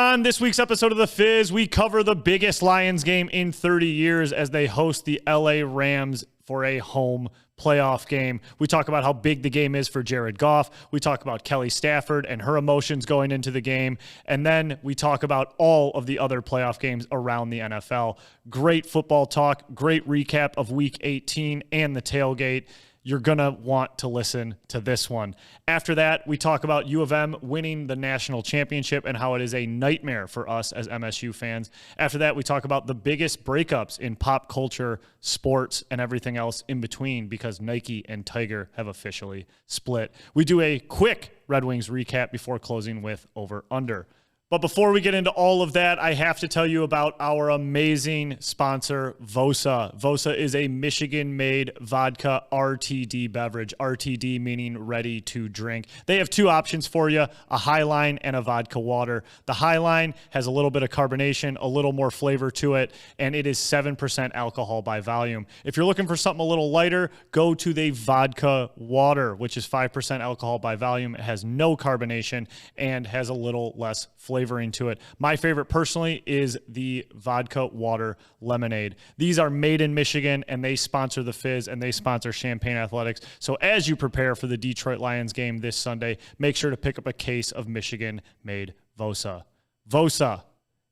On this week's episode of The Fizz, we cover the biggest Lions game in 30 years as they host the LA Rams for a home playoff game. We talk about how big the game is for Jared Goff. We talk about Kelly Stafford and her emotions going into the game. And then we talk about all of the other playoff games around the NFL. Great football talk, great recap of Week 18 and the tailgate. You're going to want to listen to this one. After that, we talk about U of M winning the national championship and how it is a nightmare for us as MSU fans. After that, we talk about the biggest breakups in pop culture, sports, and everything else in between because Nike and Tiger have officially split. We do a quick Red Wings recap before closing with over-under. But before we get into all of that, I have to tell you about our amazing sponsor, Vosa. Vosa is a Michigan-made vodka RTD beverage. RTD meaning ready to drink. They have two options for you, a Highline and a vodka water. The Highline has a little bit of carbonation, a little more flavor to it, and it is 7% alcohol by volume. If you're looking for something a little lighter, go to the vodka water, which is 5% alcohol by volume. It has no carbonation and has a little less flavoring to it. My favorite personally is the vodka water lemonade. These are made in Michigan and they sponsor the Fizz and they sponsor Champaign Athletics. So as you prepare for the Detroit Lions game this Sunday, make sure to pick up a case of Michigan made Vosa. Vosa,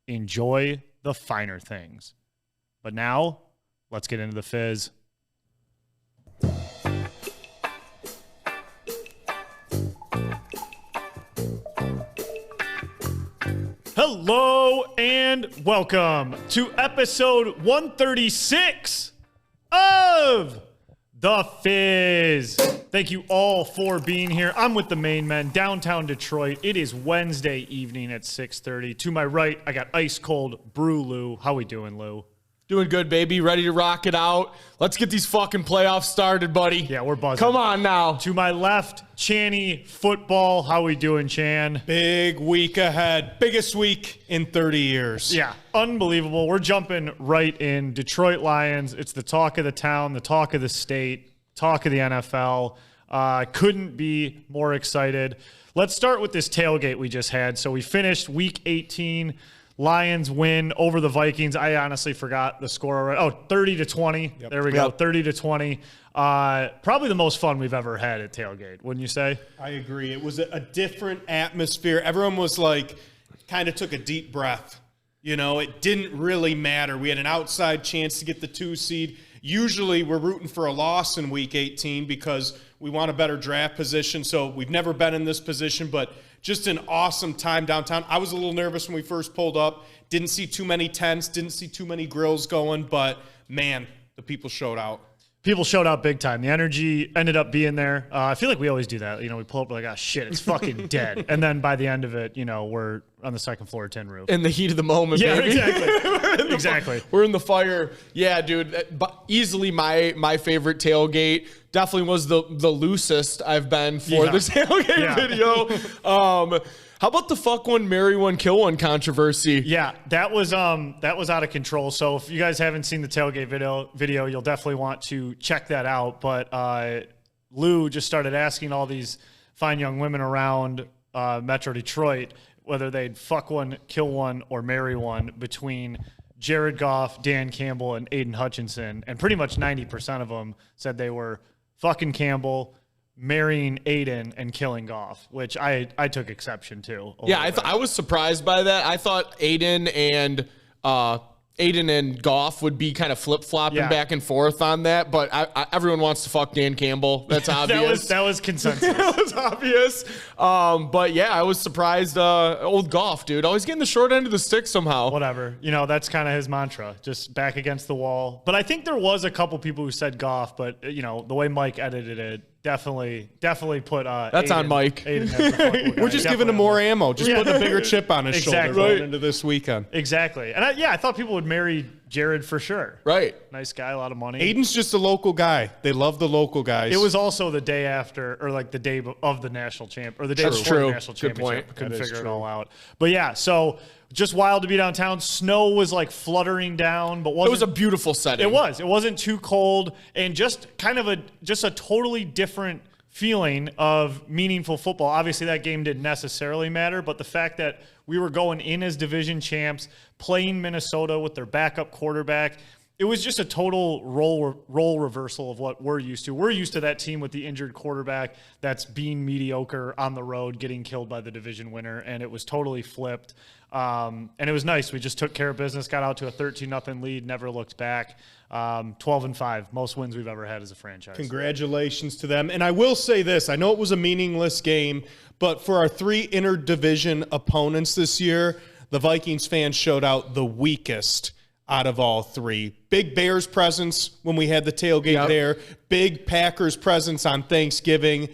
enjoy the finer things. But now let's get into the Fizz. Hello and welcome to episode 136 of The Fizz. Thank you all for being here. I'm with the main men, downtown Detroit. It is Wednesday evening at 6:30. To my right, I got ice cold Brew Lou. How we doing, Lou? Doing good, baby. Ready to rock it out. Let's get these fucking playoffs started, buddy. Yeah, we're buzzing. Come on now. To my left, Channy Football. How we doing, Chan? Big week ahead. Biggest week in 30 years. Yeah, unbelievable. We're jumping right in. Detroit Lions. It's the talk of the town, the talk of the state, talk of the NFL. Couldn't be more excited. Let's start with this tailgate we just had. So we finished Week 18. Lions win over the Vikings. I honestly forgot the score already. Oh, 30-20. Yep. There we go. 30-20. Probably the most fun we've ever had at tailgate, wouldn't you say? I agree. It was a different atmosphere. Everyone was like, kind of took a deep breath. You know, it didn't really matter. We had an outside chance to get the 2 seed. Usually we're rooting for a loss in Week 18 because we want a better draft position. So we've never been in this position, but just an awesome time downtown. I was a little nervous when we first pulled up. Didn't see too many tents, didn't see too many grills going, but man, the people showed out. People showed out big time. The energy ended up being there. I feel like we always do that. You know, we pull up like, oh, shit, it's fucking dead. And then by the end of it, you know, we're on the second floor tin roof. In the heat of the moment, yeah, baby. Exactly. Exactly. We're in the fire. Yeah, dude. Easily my favorite tailgate. Definitely was the loosest I've been for this tailgate video. How about the fuck one, marry one, kill one controversy? Yeah, that was out of control. So if you guys haven't seen the tailgate video, you'll definitely want to check that out. But Lou just started asking all these fine young women around Metro Detroit whether they'd fuck one, kill one, or marry one between Jared Goff, Dan Campbell, and Aiden Hutchinson. And pretty much 90% of them said they were fucking Campbell, marrying Aiden, and killing Goff, which I took exception to. Yeah, I was surprised by that. I thought Aiden and Goff would be kind of flip-flopping back and forth on that, but everyone wants to fuck Dan Campbell. That's obvious. that was consensus. That was obvious. But yeah, I was surprised. Old Goff, dude, always getting the short end of the stick somehow. Whatever. You know, that's kind of his mantra, just back against the wall. But I think there was a couple people who said Goff, but, you know, the way Mike edited it, definitely put that's Aiden, on Mike. We're just giving him more ammo, just putting a bigger chip on his shoulder going into this weekend. Exactly. And I thought people would marry Jared for sure. Right. Nice guy, a lot of money. Aiden's just a local guy. They love the local guys. It was also the day after, or like the day of the national champ, or the day before the national championship. Couldn't figure it all out. But yeah, so just wild to be downtown. Snow was like fluttering down, but it was a beautiful setting. It was. It wasn't too cold, and just kind of a totally different feeling of meaningful football. Obviously, that game didn't necessarily matter, but the fact that we were going in as division champs, playing Minnesota with their backup quarterback, it was just a total role reversal of what we're used to. We're used to that team with the injured quarterback that's being mediocre on the road, getting killed by the division winner, and it was totally flipped. And it was nice. We just took care of business, got out to a 13-0 lead, never looked back. 12-5, most wins we've ever had as a franchise. Congratulations to them. And I will say this, I know it was a meaningless game, but for our 3 interdivision opponents this year, the Vikings fans showed out the weakest out of all 3. Big Bears presence when we had the tailgate there. Big Packers presence on Thanksgiving.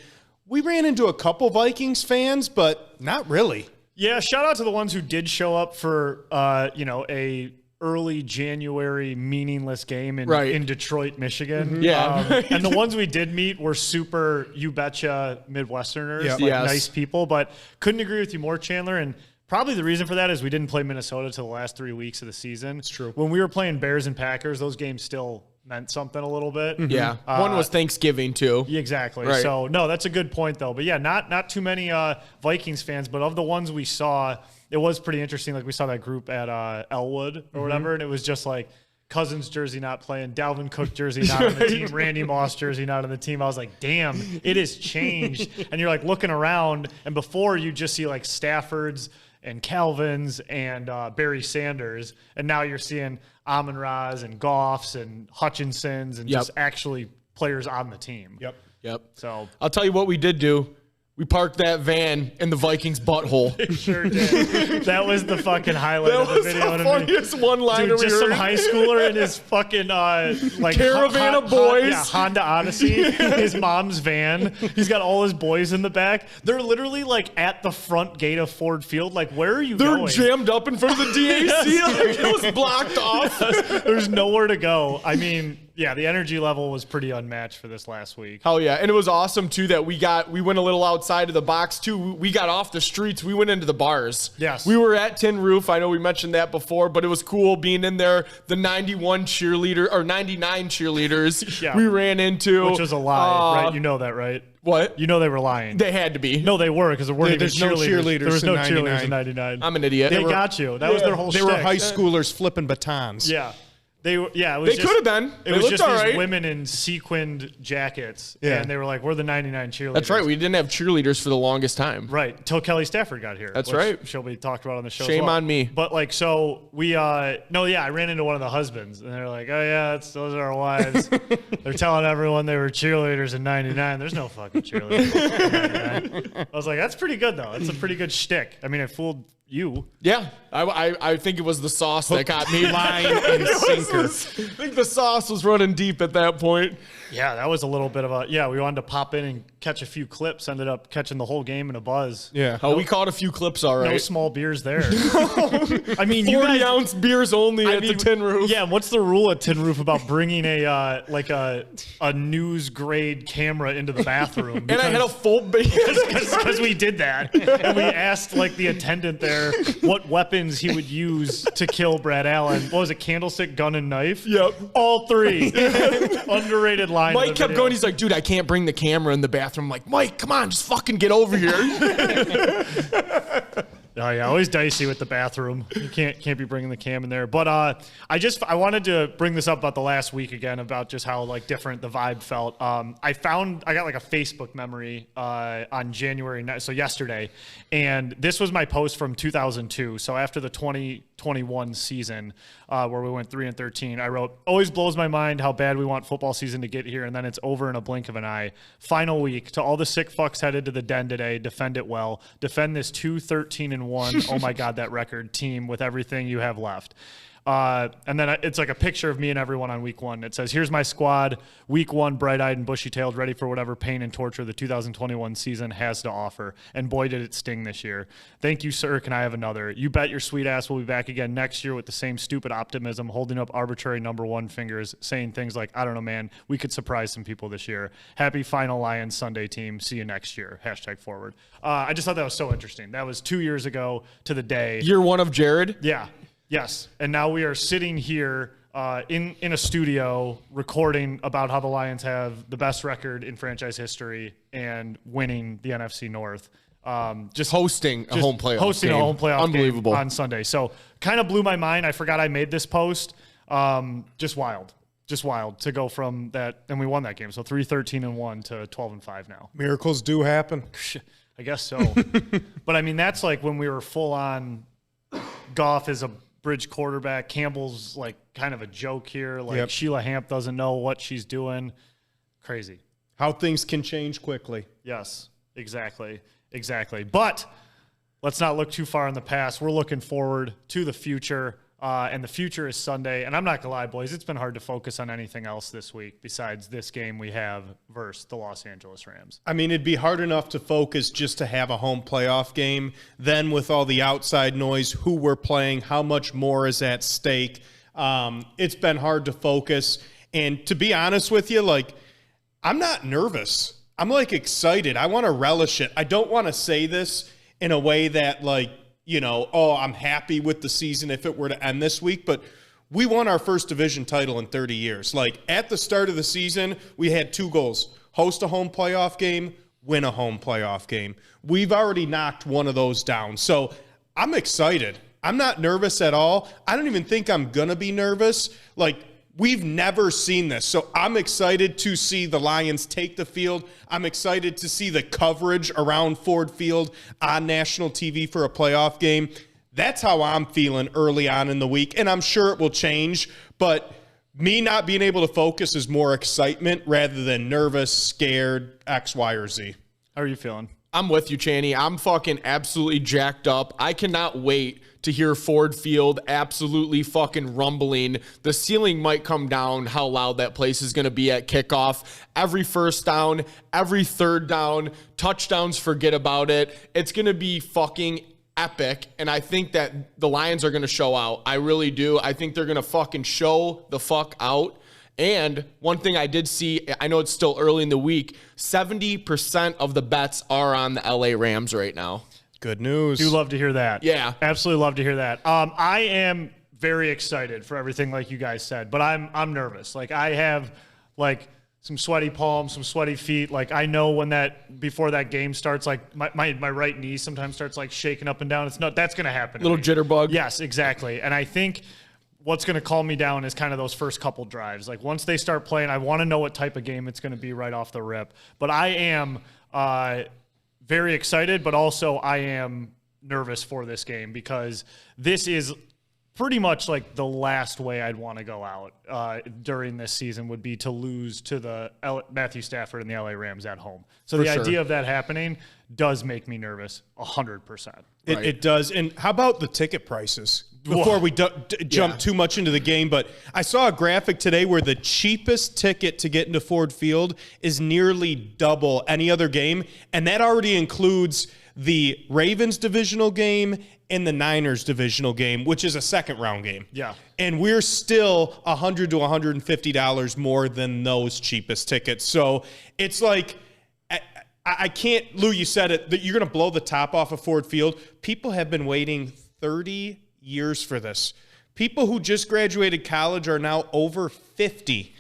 We ran into a couple Vikings fans, but not really. Yeah, shout out to the ones who did show up for a early January meaningless game in Detroit, Michigan. Mm-hmm. Yeah. And the ones we did meet were super, you betcha, Midwesterners, nice people. But couldn't agree with you more, Chandler. And probably the reason for that is we didn't play Minnesota till the last 3 weeks of the season. It's true. When we were playing Bears and Packers, those games still meant something a little bit. Mm-hmm. Yeah. One was Thanksgiving too. Exactly. Right. So no, that's a good point though. But yeah, not too many Vikings fans, but of the ones we saw, it was pretty interesting. Like we saw that group at Elwood or whatever, and it was just like Cousins jersey not playing, Dalvin Cook jersey not on the team, Randy Moss jersey not on the team. I was like, damn, it has changed. And you're like looking around, and before you just see like Stafford's and Calvin's and Barry Sanders, and now you're seeing Amon-Ra's and Goff's and Hutchinson's and just actually players on the team. Yep. So I'll tell you what we did do. We parked that van in the Vikings' butthole. Sure did. That was the fucking highlight of the video. That was the funniest one-liner Dude, we just heard. some high schooler in his fucking like caravan of boys. Honda Odyssey, his mom's van. He's got all his boys in the back. They're literally like at the front gate of Ford Field. Like, where are you going? They're jammed up in front of the DAC. Like, it was blocked off. There's nowhere to go. I mean, yeah, the energy level was pretty unmatched for this last week. Hell yeah. And it was awesome, too, that we went a little outside of the box, too. We got off the streets. We went into the bars. Yes. We were at Tin Roof. I know we mentioned that before, but it was cool being in there. The 99 cheerleaders we ran into. Which was a lie, right? You know that, right? What? You know they were lying. They had to be. No, they were, because there weren't even cheerleaders. There was no in cheerleaders in 99. I'm an idiot. They got you. That was their whole They shtick. were high schoolers flipping batons. Yeah. They could have been. It was just these women in sequined jackets, and they were like, "We're the 99 cheerleaders." That's right. We didn't have cheerleaders for the longest time. Right, till Kelly Stafford got here. That's right. She'll be talked about on the show. Shame on me. But like, so we, I ran into one of the husbands, and they're like, "Oh yeah, those are our wives." They're telling everyone they were cheerleaders in 99. There's no fucking cheerleaders in 99. I was like, "That's pretty good though. That's a pretty good shtick." I mean, it fooled you. Yeah, I think it was the sauce that got me. Line and sinker. I think the sauce was running deep at that point. Yeah, that was a little bit of a we wanted to pop in and catch a few clips. Ended up catching the whole game in a buzz. Yeah. Oh, we caught a few clips, all right. No small beers there. I mean, 40-ounce beers only at the Tin Roof. Yeah, what's the rule at Tin Roof about bringing a news grade camera into the bathroom? And I had a full because we did that, and we asked like the attendant there what weapons he would use to kill Brad Allen. What was it? Candlestick, gun, and knife. Yep, all 3. Underrated line. Mike kept going. He's like, "Dude, I can't bring the camera in the bathroom." I'm like, "Mike, come on, just fucking get over here." Oh yeah, always dicey with the bathroom. You can't be bringing the cam in there. But I wanted to bring this up about the last week again about just how like different the vibe felt. I got like a Facebook memory on January 9th, so yesterday, and this was my post from 2002. So after the 2021 season, where we went 3-13, I wrote, "Always blows my mind how bad we want football season to get here, and then it's over in a blink of an eye. Final week to all the sick fucks headed to the den today. Defend it well. Defend this 2-13-1. Oh my God, that record team with everything you have left." And then it's like a picture of me and everyone on week 1. It says, "Here's my squad, week 1, bright-eyed and bushy-tailed, ready for whatever pain and torture the 2021 season has to offer. And boy, did it sting this year. Thank you, sir. Can I have another? You bet your sweet ass we'll be back again next year with the same stupid optimism, holding up arbitrary number 1 fingers, saying things like, I don't know, man, we could surprise some people this year. Happy final Lions Sunday team. See you next year. #forward." I just thought that was so interesting. That was 2 years ago to the day. Year 1 of Jared. Yeah. Yes. And now we are sitting here in a studio recording about how the Lions have the best record in franchise history and winning the NFC North. Just hosting a home playoff game. Unbelievable. On Sunday. So kind of blew my mind. I forgot I made this post. Just wild to go from that. And we won that game. So 3-13-1 to 12-5 now. Miracles do happen. I guess so. But I mean, that's like when we were full on Goff is a bridge quarterback. Campbell's like kind of a joke here. Like Sheila Hamp doesn't know what she's doing. Crazy. How things can change quickly. Yes, exactly. But let's not look too far in the past. We're looking forward to the future, and the future is Sunday. And I'm not going to lie, boys, it's been hard to focus on anything else this week besides this game we have versus the Los Angeles Rams. I mean, it'd be hard enough to focus just to have a home playoff game. Then with all the outside noise, who we're playing, how much more is at stake, it's been hard to focus. And to be honest with you, like, I'm not nervous. I'm like excited. I want to relish it. I don't want to say this in a way that like, you know, oh, I'm happy with the season if it were to end this week, but we won our first division title in 30 years. Like at the start of the season, we had 2 goals: host a home playoff game, win a home playoff game. We've already knocked one of those down. So I'm excited. I'm not nervous at all. I don't even think I'm going to be nervous. Like, we've never seen this. So I'm excited to see the Lions take the field. I'm excited to see the coverage around Ford Field on national TV for a playoff game. That's how I'm feeling early on in the week, and I'm sure it will change. But me not being able to focus is more excitement rather than nervous, scared, X, Y, or Z. How are you feeling? I'm with you, Chaney. I'm fucking absolutely jacked up. I cannot wait to hear Ford Field absolutely fucking rumbling. The ceiling might come down how loud that place is going to be at kickoff. Every first down, every third down, touchdowns, forget about it. It's going to be fucking epic, and I think that the Lions are going to show out. I really do. I think they're going to fucking show the fuck out. And one thing I did see, I know it's still early in the week, 70% of the bets are on the LA Rams right now. Good news. Do love to hear that. Yeah. Absolutely love to hear that. I am very excited for everything like you guys said, but I'm nervous. Like I have like some sweaty palms, some sweaty feet. Like I know when before that game starts, like my right knee sometimes starts like shaking up and down. That's going to happen. Little jitterbug. Yes, exactly. And I think what's going to calm me down is kind of those first couple drives. Like once they start playing, I want to know what type of game it's going to be right off the rip. But I am very excited, but also I am nervous for this game because this is pretty much like the last way I'd want to go out during this season would be to lose to the Matthew Stafford and the LA Rams at home. So the idea of that happening does make me nervous 100%. It does. And how about the ticket prices? Before we jump too much into the game, but I saw a graphic today where the cheapest ticket to get into Ford Field is nearly double any other game, and that already includes the Ravens divisional game and the Niners divisional game, which is a second round game. Yeah. And we're still $100 to $150 more than those cheapest tickets. So it's like, I can't, Lou, you said it, that you're going to blow the top off of Ford Field. People have been waiting 30 years for this. People who just graduated college are now over 50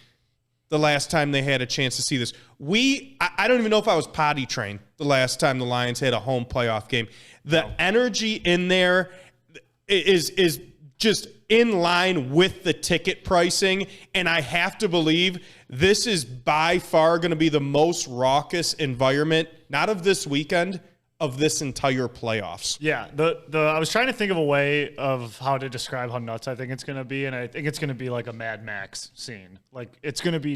the last time they had a chance to see this. I don't even know if I was potty trained the last time the Lions had a home playoff game. The energy in there is just in line with the ticket pricing, and I have to believe this is by far going to be the most raucous environment, not of this weekend, of this entire playoffs. Yeah, I was trying to think of a way of how to describe how nuts I think it's going to be, and I think it's going to be like a Mad Max scene. Like it's going to be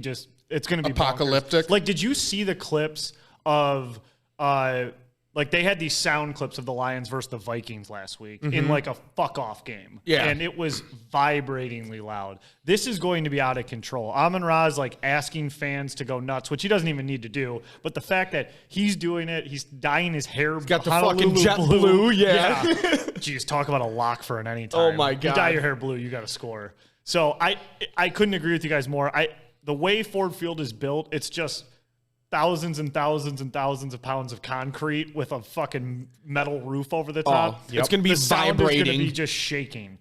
apocalyptic. Bonkers. Like, did you see the clips of like they had these sound clips of the Lions versus the Vikings last week in like a fuck off game. Yeah. And it was vibratingly loud. This is going to be out of control. Amon-Ra's like asking fans to go nuts, which he doesn't even need to do. But the fact that he's doing it, he's dyeing his hair. He's got the fucking jet blue. Yeah. Jeez, talk about a lock for an anytime. Oh my God. You dye your hair blue, you got to score. So I couldn't agree with you guys more. The way Ford Field is built, it's just thousands and thousands and thousands of pounds of concrete with a fucking metal roof over the top. It's going to be the sound vibrating. is going to be just shaking.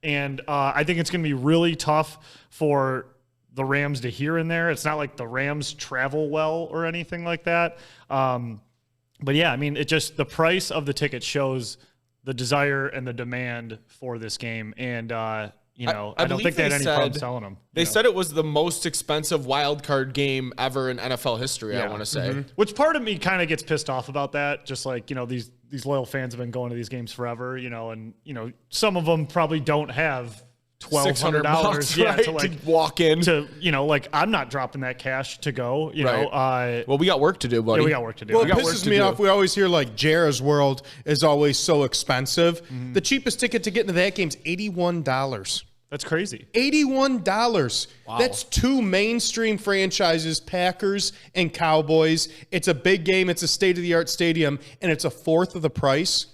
And I think it's going to be really tough for the Rams to hear in there. It's not like the Rams travel well or anything like that. But yeah, I mean, the price of the ticket shows the desire and the demand for this game. And, I don't think they had any problem selling them. They said it was the most expensive wild card game ever in NFL history, I want to say. Mm-hmm. Which part of me kind of gets pissed off about that. Just like, these loyal fans have been going to these games forever, and some of them probably don't have $1,200 right, to walk in. I'm not dropping that cash to go, well, we got work to do, buddy. Yeah, we got work to do. Well, it pisses me off. We always hear Jara's World is always so expensive. Mm-hmm. The cheapest ticket to get into that game is $81. That's crazy. $81. Wow. That's two mainstream franchises, Packers and Cowboys. It's a big game. It's a state-of-the-art stadium, and it's a fourth of the price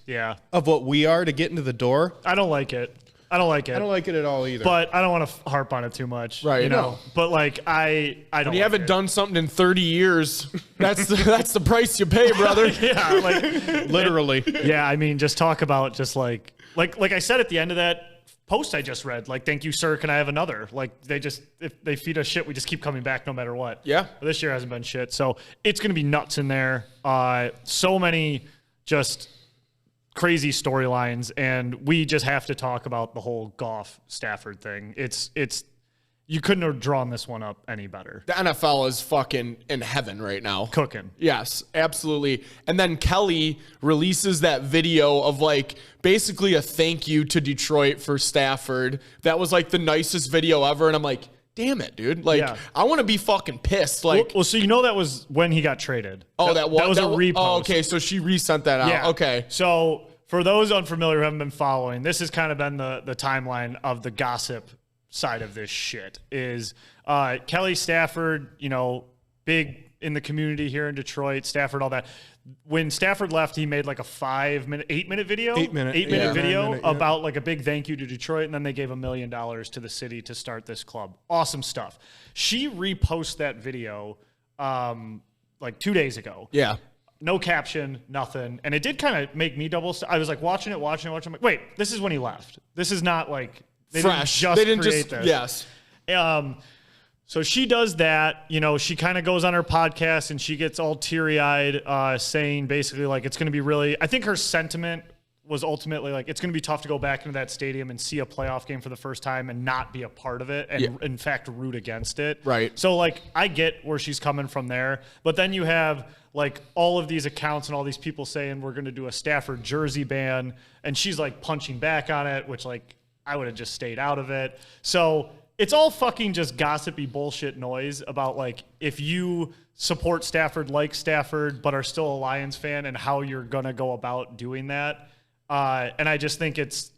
of what we are to get into the door. I don't like it. I don't like it at all either. But I don't want to harp on it too much. Right. But I don't. When you haven't done something in 30 years, that's the price you pay, brother. Yeah. Literally. Yeah. I mean, just talk about just like I said at the end of that post I just read, thank you, sir. Can I have another? If they feed us shit, we just keep coming back no matter what. Yeah. But this year hasn't been shit. So it's going to be nuts in there. So many just crazy storylines, and we just have to talk about the whole Goff Stafford thing. It's you couldn't have drawn this one up any better. The NFL is fucking in heaven right now. Cooking. Yes, absolutely. And then Kelly releases that video of basically a thank you to Detroit for Stafford. That was the nicest video ever, and I'm like, damn it, dude. I want to be fucking pissed. Well, so that was when he got traded. Oh, that was a repost. Oh, okay, so she resent that out. Yeah. Okay. So for those unfamiliar who haven't been following, this has kind of been the timeline of the gossip side of this shit. Is Kelly Stafford, big in the community here in Detroit, Stafford, all that. When Stafford left, he made a 8-minute video? 8-minute video about a big thank you to Detroit, and then they gave $1 million to the city to start this club. Awesome stuff. She reposted that video 2 days ago. Yeah. No caption, nothing. And it did kind of make me I was watching it. I'm like, wait, this is when he left. This is not fresh. They didn't just create this. Yes. So she does that, she kind of goes on her podcast and she gets all teary-eyed, saying basically it's going to be really, I think her sentiment was ultimately it's going to be tough to go back into that stadium and see a playoff game for the first time and not be a part of it and in fact root against it. Right. So I get where she's coming from there, but then you have all of these accounts and all these people saying we're going to do a Stafford jersey ban, and she's punching back on it, which I would have just stayed out of it. So it's all fucking just gossipy bullshit noise about if you support Stafford like Stafford but are still a Lions fan and how you're going to go about doing that. And I just think it's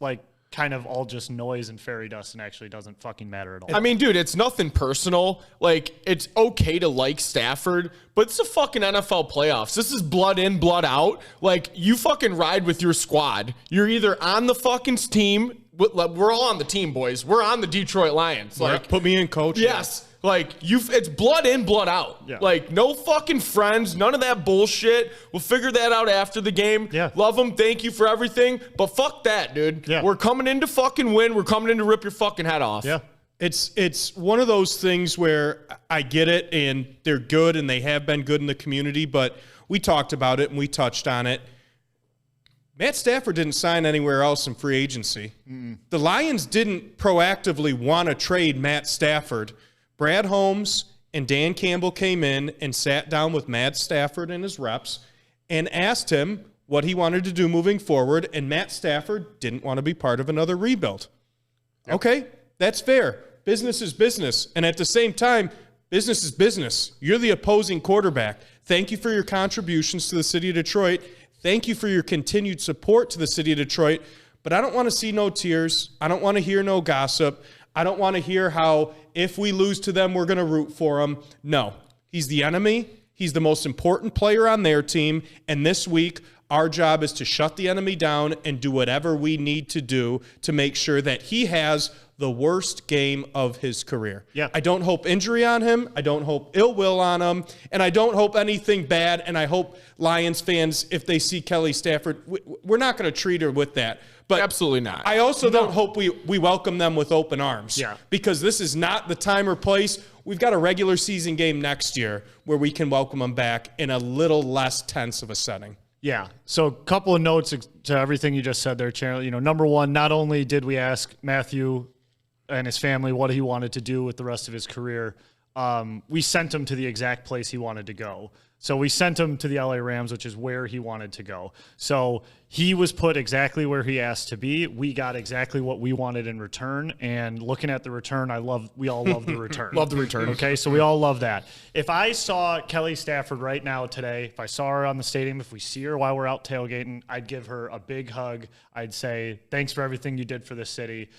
kind of all just noise and fairy dust and actually doesn't fucking matter at all. I mean, dude, it's nothing personal. It's okay to like Stafford, but it's the fucking NFL playoffs. This is blood in, blood out. You fucking ride with your squad. You're either on the fucking team. We're all on the team, boys. We're on the Detroit Lions. Put me in, coach. Yes. It's blood in, blood out. Yeah. No fucking friends, none of that bullshit. We'll figure that out after the game. Yeah. Love them. Thank you for everything. But fuck that, dude. Yeah. We're coming in to fucking win. We're coming in to rip your fucking head off. Yeah. It's one of those things where I get it, and they're good, and they have been good in the community, but we talked about it and we touched on it. Matt Stafford didn't sign anywhere else in free agency. Mm-mm. The Lions didn't proactively want to trade Matt Stafford. Brad Holmes and Dan Campbell came in and sat down with Matt Stafford and his reps and asked him what he wanted to do moving forward, and Matt Stafford didn't want to be part of another rebuild. Yep. Okay, that's fair. Business is business. And at the same time, business is business. You're the opposing quarterback. Thank you for your contributions to the city of Detroit. Thank you for your continued support to the city of Detroit, but I don't want to see no tears. I don't want to hear no gossip. I don't want to hear how if we lose to them, we're going to root for them. No, he's the enemy. He's the most important player on their team, and this week, our job is to shut the enemy down and do whatever we need to do to make sure that he has the worst game of his career. Yeah. I don't hope injury on him. I don't hope ill will on him. And I don't hope anything bad. And I hope Lions fans, if they see Kelly Stafford, we're not going to treat her with that. But absolutely not. I also don't hope we welcome them with open arms. Yeah. Because this is not the time or place. We've got a regular season game next year where we can welcome them back in a little less tense of a setting. Yeah. So a couple of notes to everything you just said there, Chandler. Number one, not only did we ask Matthew and his family what he wanted to do with the rest of his career, we sent him to the exact place he wanted to go. So we sent him to the LA Rams, which is where he wanted to go. So he was put exactly where he asked to be. We got exactly what we wanted in return. And looking at the return, we all love the return. Love the return. Okay, so we all love that. If I saw Kelly Stafford right now today, if I saw her on the stadium, if we see her while we're out tailgating, I'd give her a big hug. I'd say, thanks for everything you did for the city.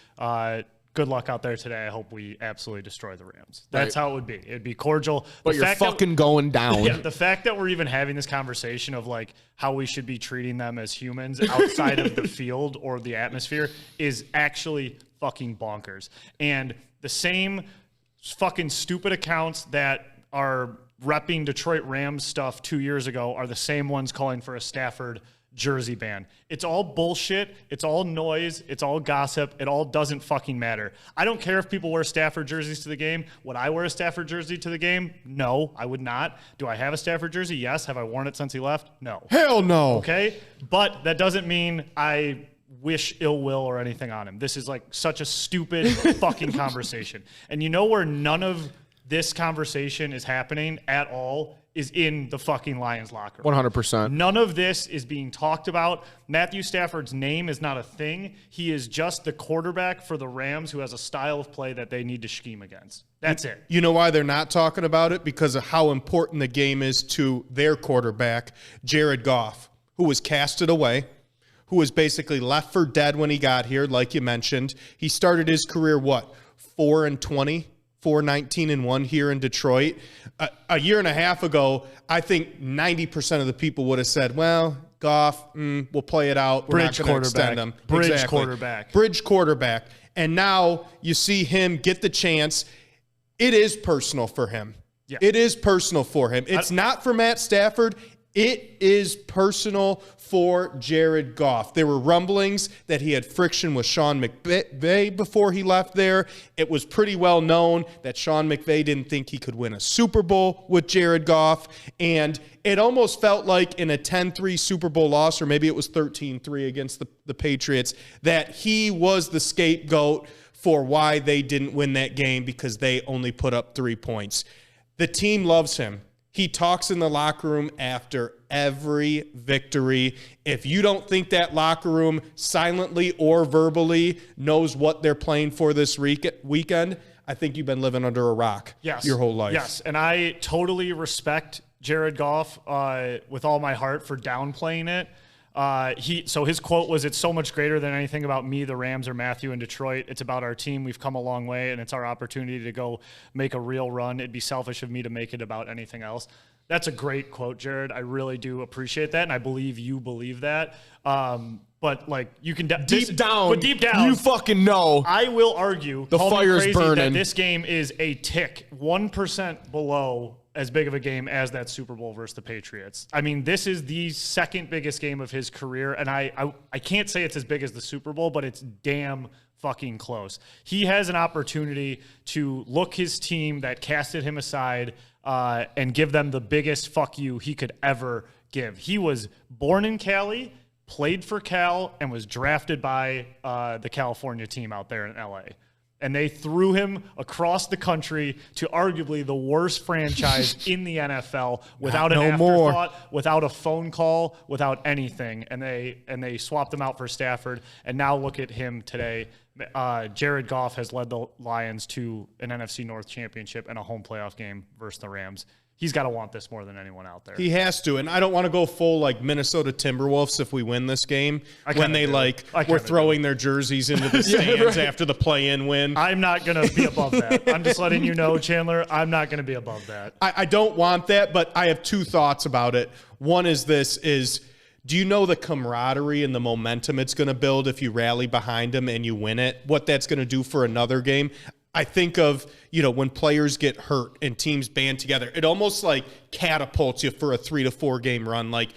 Good luck out there today. I hope we absolutely destroy the Rams. That's how it would be. It'd be cordial. But you're fucking going down. Yeah, the fact that we're even having this conversation of like how we should be treating them as humans outside of the field or the atmosphere is actually fucking bonkers. And the same fucking stupid accounts that are repping Detroit Rams stuff 2 years ago are the same ones calling for a Stafford jersey ban. It's all bullshit. It's all noise. It's all gossip. It all doesn't fucking matter. I don't care if people wear Stafford jerseys to the game. Would I wear a Stafford jersey to the game? No, I would not. Do I have a Stafford jersey? Yes. Have I worn it since he left? No. Hell no. Okay. But that doesn't mean I wish ill will or anything on him. This is like such a stupid fucking conversation. And where none of this conversation is happening at all is in the fucking Lions locker room. 100%. None of this is being talked about. Matthew Stafford's name is not a thing. He is just the quarterback for the Rams who has a style of play that they need to scheme against. That's it. You know why they're not talking about it? Because of how important the game is to their quarterback, Jared Goff, who was casted away, who was basically left for dead when he got here, like you mentioned. He started his career, 4-20? 4-19-1 here in Detroit. A year and a half ago, I think 90% of the people would have said, well, Goff, we'll play it out. We're not going to extend him. Bridge quarterback. And now you see him get the chance. It is personal for him. Yeah. It is personal for him. It's not for Matt Stafford. It is personal for Jared Goff. There were rumblings that he had friction with Sean McVay before he left there. It was pretty well known that Sean McVay didn't think he could win a Super Bowl with Jared Goff. And it almost felt like in a 10-3 Super Bowl loss, or maybe it was 13-3 against the Patriots, that he was the scapegoat for why they didn't win that game because they only put up 3 points. The team loves him. He talks in the locker room after every victory. If you don't think that locker room silently or verbally knows what they're playing for this weekend, I think you've been living under a rock your whole life. Yes, and I totally respect Jared Goff with all my heart for downplaying it. So his quote was, "It's so much greater than anything about me, the Rams, or Matthew in Detroit. It's about our team. We've come a long way, and it's our opportunity to go make a real run. It'd be selfish of me to make it about anything else." That's a great quote, Jared. I really do appreciate that, and I believe you believe that. But like you can deep down, you fucking know. I will argue the fire's burning. That this game is a tick 1% below as big of a game as that Super Bowl versus the Patriots. I mean, this is the second biggest game of his career, and I can't say it's as big as the Super Bowl, but it's damn fucking close. He has an opportunity to look his team that casted him aside and give them the biggest fuck you he could ever give. He was born in Cali, played for Cal, and was drafted by the California team out there in LA. And they threw him across the country to arguably the worst franchise in the NFL without an afterthought, without a phone call, without anything. And they swapped him out for Stafford. And now look at him today. Jared Goff has led the Lions to an NFC North championship and a home playoff game versus the Rams. He's got to want this more than anyone out there. He has to, and I don't want to go full like Minnesota Timberwolves if we win this game when they were throwing their jerseys into the stands after the play-in win. I'm not going to be above that. I'm just letting you know, Chandler, I'm not going to be above that. I don't want that, but I have two thoughts about it. One is do you know the camaraderie and the momentum it's going to build if you rally behind them and you win it? What that's going to do for another game? I think of, when players get hurt and teams band together, it almost like catapults you for a 3 to 4 game run. Like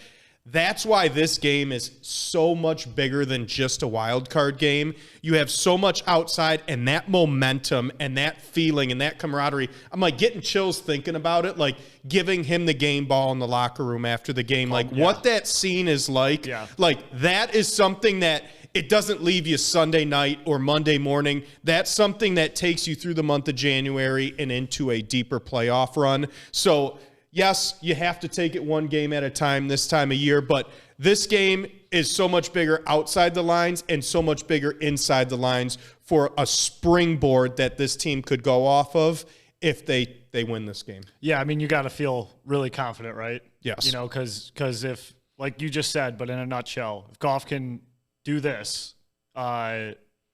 That's why this game is so much bigger than just a wild card game. You have so much outside, and that momentum and that feeling and that camaraderie. I'm like getting chills thinking about it, like giving him the game ball in the locker room after the game. Like what that scene is like, like that is something that it doesn't leave you Sunday night or Monday morning. That's something that takes you through the month of January and into a deeper playoff run. So, yes, you have to take it one game at a time this time of year, but this game is so much bigger outside the lines and so much bigger inside the lines for a springboard that this team could go off of if they win this game. Yeah, I mean, you got to feel really confident, right? Yes. You know, because if, like you just said, but in a nutshell, if Goff can do this,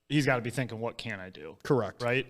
he's got to be thinking, what can I do? Correct. Right?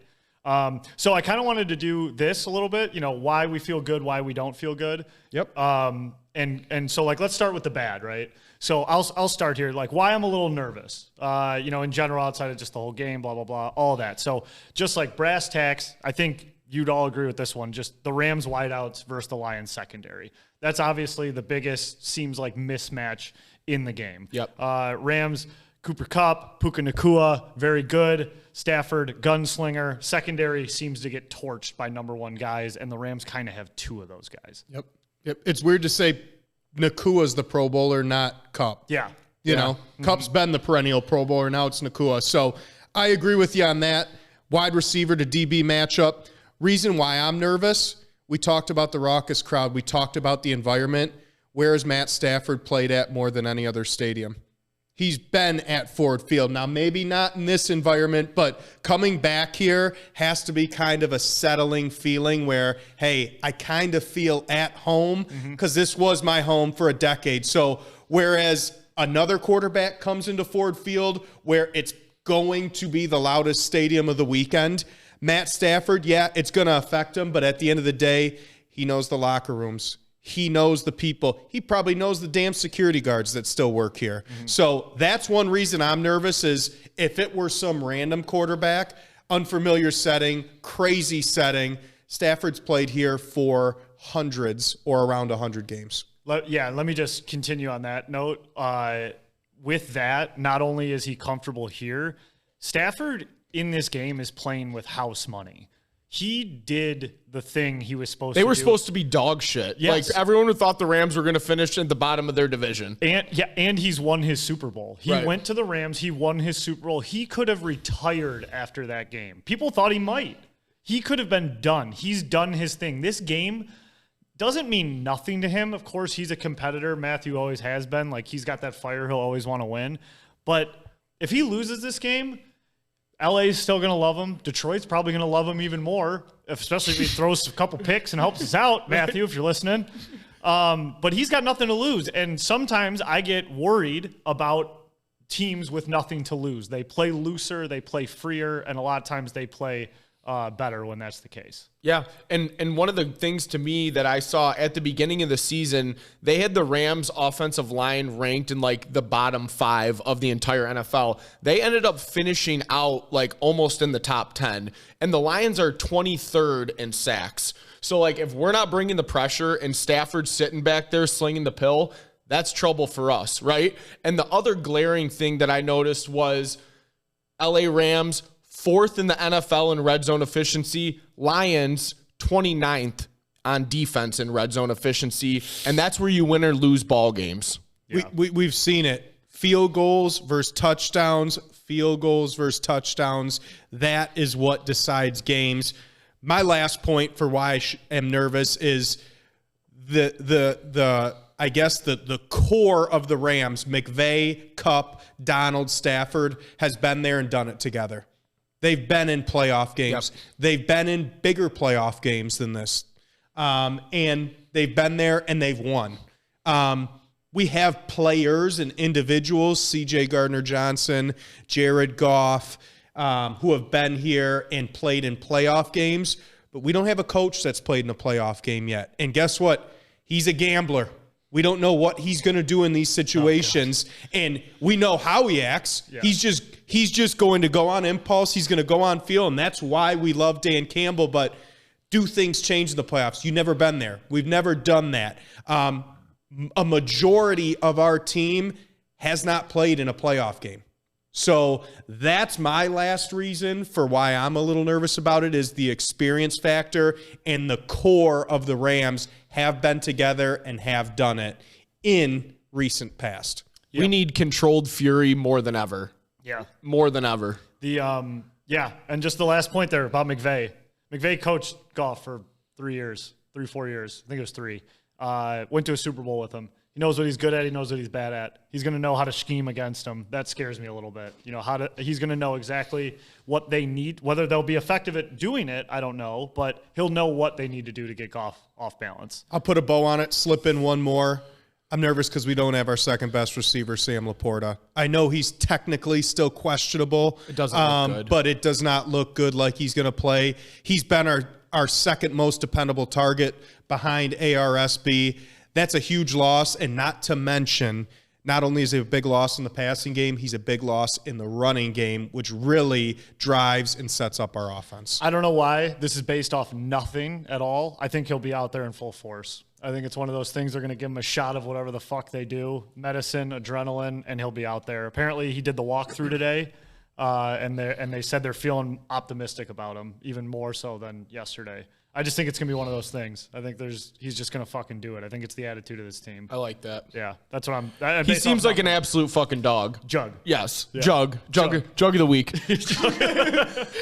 So I kind of wanted to do this a little bit, you know, why we feel good, why we don't feel good. Yep. And so like, let's start with the bad, right? So I'll start here, like why I'm a little nervous, you know, in general, outside of just the whole game, blah, blah, blah, all that. So just like brass tacks, I think you'd all agree with this one, just the Rams wideouts versus the Lions secondary. That's obviously the biggest, seems like mismatch in the game. Yep. Rams, Cooper Kupp, Puka Nacua, very good. Stafford, gunslinger. Secondary seems to get torched by number one guys, and the Rams kind of have two of those guys. Yep. It's weird to say Nakua's the Pro Bowler, not Kupp. Yeah. You know, Kupp's been the perennial Pro Bowler. Now it's Nacua. So I agree with you on that. Wide receiver to DB matchup. Reason why I'm nervous, we talked about the raucous crowd. We talked about the environment. Where has Matt Stafford played at more than any other stadium? He's been at Ford Field. Now, maybe not in this environment, but coming back here has to be kind of a settling feeling where, hey, I kind of feel at home because this was my home for a decade. So whereas another quarterback comes into Ford Field where it's going to be the loudest stadium of the weekend, Matt Stafford, yeah, it's going to affect him, but at the end of the day, he knows the locker rooms. He knows the people. He probably knows the damn security guards that still work here. So that's one reason I'm nervous is if it were some random quarterback, unfamiliar setting, crazy setting, Stafford's played here for hundreds or around 100 games. Let me just continue on that note. With that, not only is he comfortable here, Stafford in this game is playing with house money. He did the thing he was supposed to do. They were supposed to be dog shit. Yes. Like everyone who thought the Rams were going to finish at the bottom of their division. And he's won his Super Bowl. He went to the Rams. He won his Super Bowl. He could have retired after that game. People thought he might. He could have been done. He's done his thing. This game doesn't mean nothing to him. Of course, he's a competitor. Matthew always has been. Like, he's got that fire. He'll always want to win. But if he loses this game, LA is still going to love him. Detroit's probably going to love him even more, especially if he throws a couple picks and helps us out, Matthew, if you're listening. But he's got nothing to lose. And sometimes I get worried about teams with nothing to lose. They play looser, they play freer, and a lot of times they play better when that's the case. Yeah, and one of the things to me that I saw at the beginning of the season, they had the Rams offensive line ranked in like the bottom 5 of the entire NFL. They ended up finishing out like almost in the top 10, and the Lions are 23rd in sacks. So like if we're not bringing the pressure and Stafford's sitting back there slinging the pill, that's trouble for us, right? And the other glaring thing that I noticed was LA Rams 4th in the NFL in red zone efficiency, Lions 29th on defense in red zone efficiency, and that's where you win or lose ball games. Yeah. We've seen it. Field goals versus touchdowns, field goals versus touchdowns. That is what decides games. My last point for why I am nervous is the I guess the core of the Rams, McVay, Kupp, Donald, Stafford, has been there and done it together. They've been in playoff games. Yep. They've been in bigger playoff games than this. And they've been there and they've won. We have players and individuals, C.J. Gardner-Johnson, Jared Goff, who have been here and played in playoff games, but we don't have a coach that's played in a playoff game yet. And guess what? He's a gambler. We don't know what he's going to do in these situations, and we know how he acts. Yeah. He's just going to go on impulse. He's going to go on feel, and that's why we love Dan Campbell. But do things change in the playoffs? You've never been there. We've never done that. a majority of our team has not played in a playoff game. So that's my last reason for why I'm a little nervous about it, is the experience factor, and the core of the Rams have been together and have done it in recent past. We need controlled fury more than ever. Yeah. More than ever. And just the last point there about McVay. McVay coached Goff for 4 years. I think it was 3. Went to a Super Bowl with him. He knows what he's good at. He knows what he's bad at. He's going to know how to scheme against him. That scares me a little bit. He's going to know exactly what they need. Whether they'll be effective at doing it, I don't know. But he'll know what they need to do to get Goff off balance. I'll put a bow on it, slip in one more. I'm nervous because we don't have our second best receiver, Sam Laporta. I know he's technically still questionable. It doesn't look good. But it does not look good like he's going to play. He's been our second most dependable target behind ARSB. That's a huge loss, and not to mention, not only is it a big loss in the passing game, he's a big loss in the running game, which really drives and sets up our offense. I don't know why this is based off nothing at all. I think he'll be out there in full force. I think it's one of those things they're going to give him a shot of whatever the fuck they do, medicine, adrenaline, and he'll be out there. Apparently, he did the walkthrough today, and they said they're feeling optimistic about him, even more so than yesterday. I just think it's going to be one of those things. I think he's just going to fucking do it. I think it's the attitude of this team. I like that. Yeah, that's what he seems like an absolute fucking dog. Jug. Yes. Yeah. Jug of the week.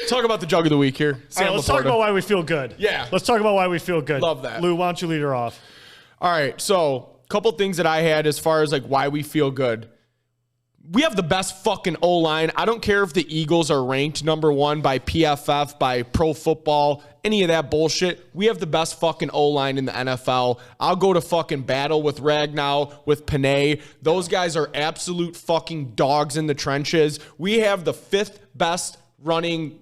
Talk about the jug of the week here. All right, let's talk about why we feel good. Yeah. Let's talk about why we feel good. Love that. Lou, why don't you lead her off? All right, so a couple things that I had as far as like why we feel good. We have the best fucking O-line. I don't care if the Eagles are ranked number 1 by PFF, by Pro Football, any of that bullshit. We have the best fucking O-line in the NFL. I'll go to fucking battle with Ragnow, with Panay. Those guys are absolute fucking dogs in the trenches. We have the 5th best rushing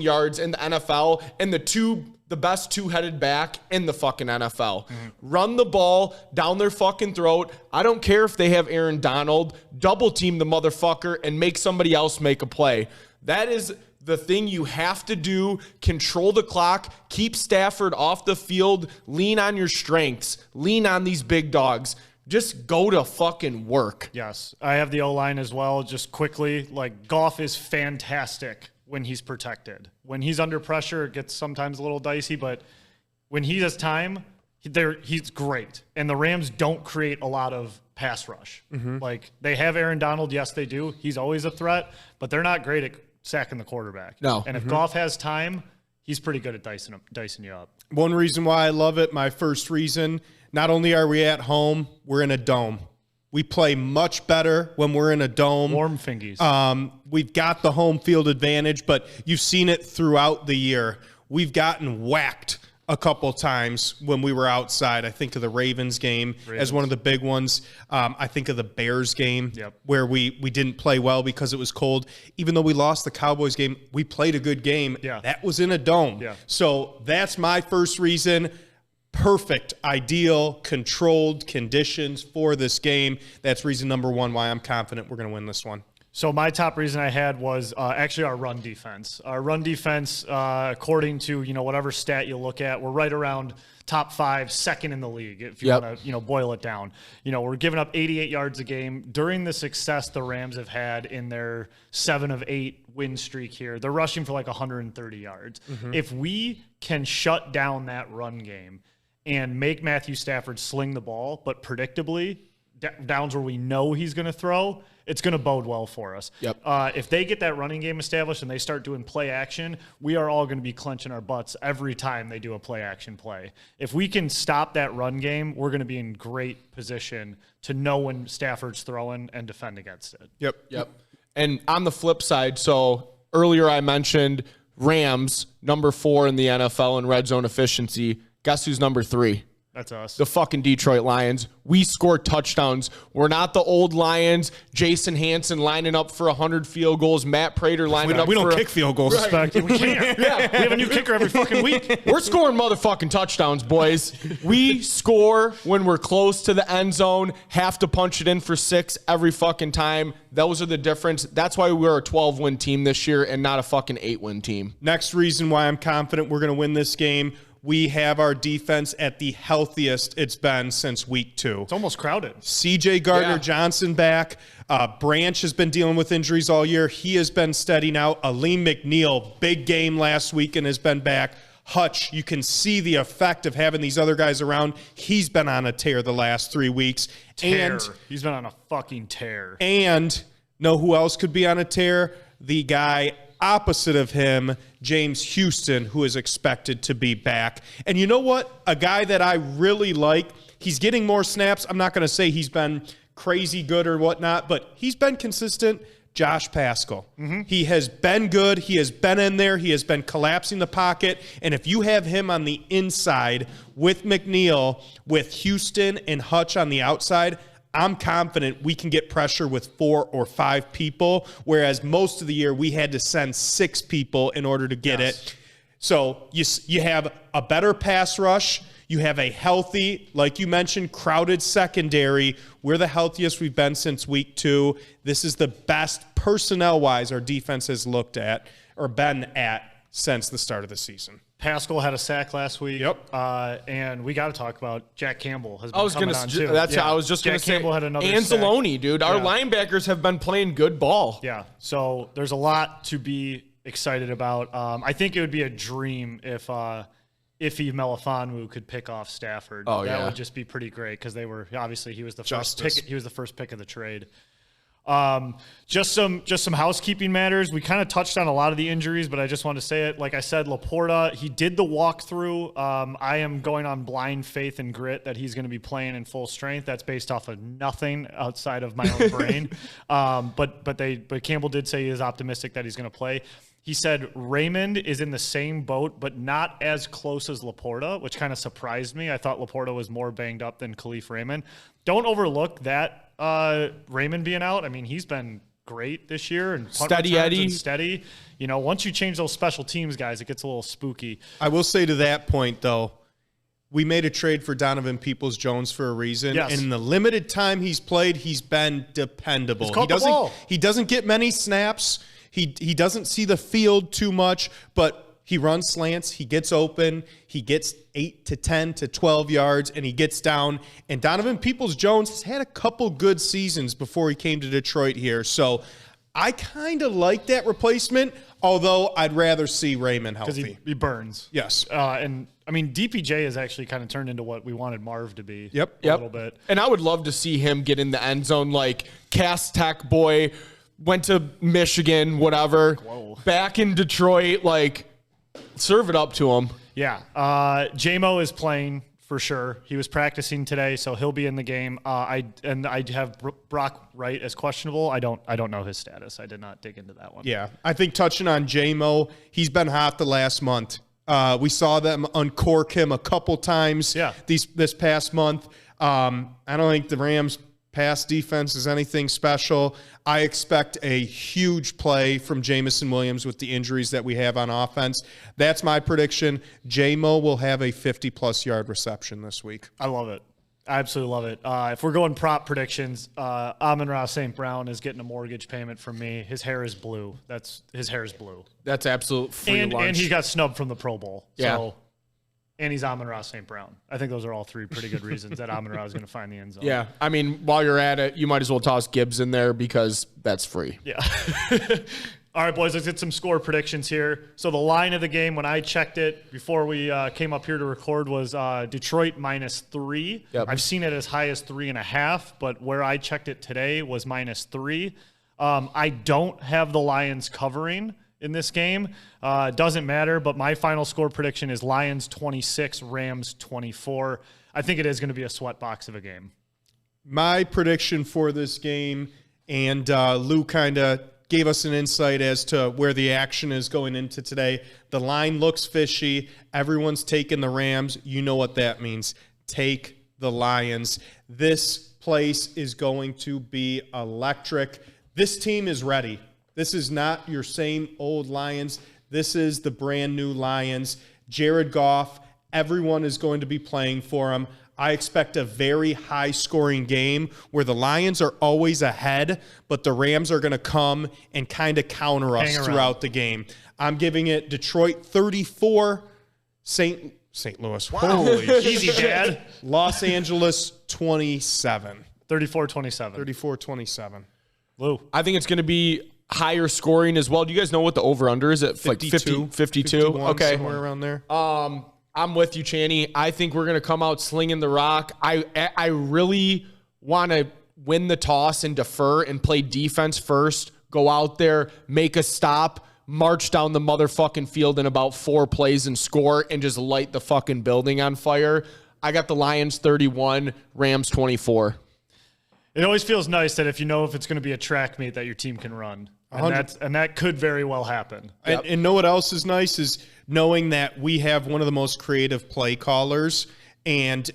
yards in the NFL, and the best two-headed back in the fucking NFL. Run the ball down their fucking throat. I don't care if they have Aaron Donald. Double team the motherfucker and make somebody else make a play. That is the thing you have to do. Control the clock. Keep Stafford off the field. Lean on your strengths. Lean on these big dogs. Just go to fucking work. Yes. I have the O-line as well. Just quickly, like, Goff is fantastic when he's protected. When he's under pressure, it gets sometimes a little dicey, but when he has time, he's great. And the Rams don't create a lot of pass rush. Like, they have Aaron Donald. Yes, they do. He's always a threat, but they're not great at sacking the quarterback. No. And if Goff has time, he's pretty good at dicing you up. One reason why I love it, my first reason, not only are we at home, we're in a dome. We play much better when we're in a dome. Warm fingies. We've got the home field advantage, but you've seen it throughout the year. We've gotten whacked a couple times when we were outside. I think of the Ravens game as one of the big ones. I think of the Bears game where we didn't play well because it was cold. Even though we lost the Cowboys game, we played a good game. Yeah. That was in a dome. Yeah. So that's my first reason. Perfect, ideal, controlled conditions for this game. That's reason number 1 why I'm confident we're going to win this one. So my top reason I had was actually our run defense. Our run defense, according to whatever stat you look at, we're right around top 5, second in the league. If you want to boil it down, we're giving up 88 yards a game. During the success the Rams have had in their 7 of 8 win streak here, they're rushing for like 130 yards. If we can shut down that run game and make Matthew Stafford sling the ball, but predictably, downs where we know he's going to throw, it's going to bode well for us. If they get that running game established and they start doing play action, we are all going to be clenching our butts every time they do a play action play. If we can stop that run game, we're going to be in great position to know when Stafford's throwing and defend against it. Yep. And on the flip side, so earlier I mentioned Rams, number 4 in the NFL in red zone efficiency. Guess who's number 3? That's us. The fucking Detroit Lions. We score touchdowns. We're not the old Lions. Jason Hanson lining up for 100 field goals. Matt Prater lining up for... We don't kick field goals. Right. We can't. We have a new kicker every fucking week. We're scoring motherfucking touchdowns, boys. We score when we're close to the end zone. Have to punch it in for 6 every fucking time. Those are the difference. That's why we're a 12-win team this year and not a fucking 8-win team. Next reason why I'm confident we're going to win this game, we have our defense at the healthiest it's been since week 2. It's almost crowded. CJ Gardner-Johnson back. Branch has been dealing with injuries all year. He has been steady now. Aleem McNeil, big game last week and has been back. Hutch, you can see the effect of having these other guys around. He's been on a tear the last 3 weeks. He's been on a fucking tear. And know who else could be on a tear? The guy opposite of him, James Houston, who is expected to be back. And you know what? A guy that I really like, he's getting more snaps. I'm not going to say he's been crazy good or whatnot, but he's been consistent. Josh Paschal. He has been good. He has been in there. He has been collapsing the pocket. And if you have him on the inside with McNeil, with Houston and Hutch on the outside, I'm confident we can get pressure with 4 or 5 people, whereas most of the year we had to send 6 people in order to get it. So you have a better pass rush. You have a healthy, like you mentioned, crowded secondary. We're the healthiest we've been since week 2. This is the best personnel-wise our defense has looked at or been at since the start of the season. Paschal had a sack last week. Yep. And we got to talk about Jack Campbell. I was just going to say. Campbell had another Anzalone, dude. Our linebackers have been playing good ball. Yeah. So there's a lot to be excited about. I think it would be a dream if Melifonwu could pick off Stafford. That would just be pretty great because they were obviously he was the first pick. He was the first pick of the trade. Just some housekeeping matters. We kind of touched on a lot of the injuries, but I just want to say it. Like I said, Laporta, he did the walkthrough. I am going on blind faith and grit that he's going to be playing in full strength. That's based off of nothing outside of my own brain. But Campbell did say he is optimistic that he's going to play. He said Raymond is in the same boat, but not as close as Laporta, which kind of surprised me. I thought Laporta was more banged up than Khalif Raymond. Don't overlook that Raymond being out. I mean, he's been great this year and steady. You know, once you change those special teams guys, it gets a little spooky. I will say to that point, though, we made a trade for Donovan Peoples-Jones for a reason. Yes. And in the limited time he's played, he's been dependable. He doesn't get many snaps. He doesn't see the field too much, but he runs slants. He gets open. He gets 8 to 10 to 12 yards, and he gets down. And Donovan Peoples-Jones has had a couple good seasons before he came to Detroit here. So I kind of like that replacement, although I'd rather see Raymond healthy. Because he burns. Yes. And, I mean, DPJ has actually kind of turned into what we wanted Marv to be. A little bit. And I would love to see him get in the end zone like Cass Tech boy, went to Michigan, whatever. Whoa. Back in Detroit, like, serve it up to him. Yeah. J-Mo is playing for sure. He was practicing today, so he'll be in the game. I have Brock Wright as questionable. I don't know his status. I did not dig into that one. Yeah. I think touching on J-Mo, he's been hot the last month. We saw them uncork him a couple times this past month. I don't think the Rams' pass defense is anything special. I expect a huge play from Jamison Williams with the injuries that we have on offense. That's my prediction. J-Mo will have a 50-plus yard reception this week. I love it. I absolutely love it. If we're going prop predictions, Amon-Ra St. Brown is getting a mortgage payment from me. His hair is blue. His hair is blue. That's absolute free lunch. And he got snubbed from the Pro Bowl. Yeah. So, and he's Amon-Ra St. Brown. I think those are all 3 pretty good reasons that Amon-Ra is going to find the end zone. Yeah. I mean, while you're at it, you might as well toss Gibbs in there because that's free. Yeah. All right, boys, let's get some score predictions here. So the line of the game, when I checked it before we came up here to record, was Detroit -3. Yep. I've seen it as high as 3.5, but where I checked it today was -3. I don't have the Lions covering in this game. Doesn't matter, but my final score prediction is Lions 26, Rams 24. I think it is going to be a sweat box of a game. My prediction for this game, and Lou kind of gave us an insight as to where the action is going into today. The line looks fishy. Everyone's taking the Rams. You know what that means. Take the Lions. This place is going to be electric. This team is ready. This is not your same old Lions. This is the brand new Lions. Jared Goff, everyone is going to be playing for him. I expect a very high-scoring game where the Lions are always ahead, but the Rams are going to come and kind of counter us throughout the game. I'm giving it Detroit 34, St. St. Louis. Holy Easy, Dad. Los Angeles 27. 34-27. 34-27. Lou. I think it's going to be higher scoring as well. Do you guys know what the over-under is at? 52. Like 52? Okay. Somewhere around there. I'm with you, Channy. I think we're going to come out slinging the rock. I really want to win the toss and defer and play defense first. Go out there, make a stop, march down the motherfucking field in about 4 plays and score and just light the fucking building on fire. I got the Lions 31, Rams 24. It always feels nice that if it's going to be a track meet that your team can run. And that could very well happen. And know what else is nice is knowing that we have one of the most creative play callers, and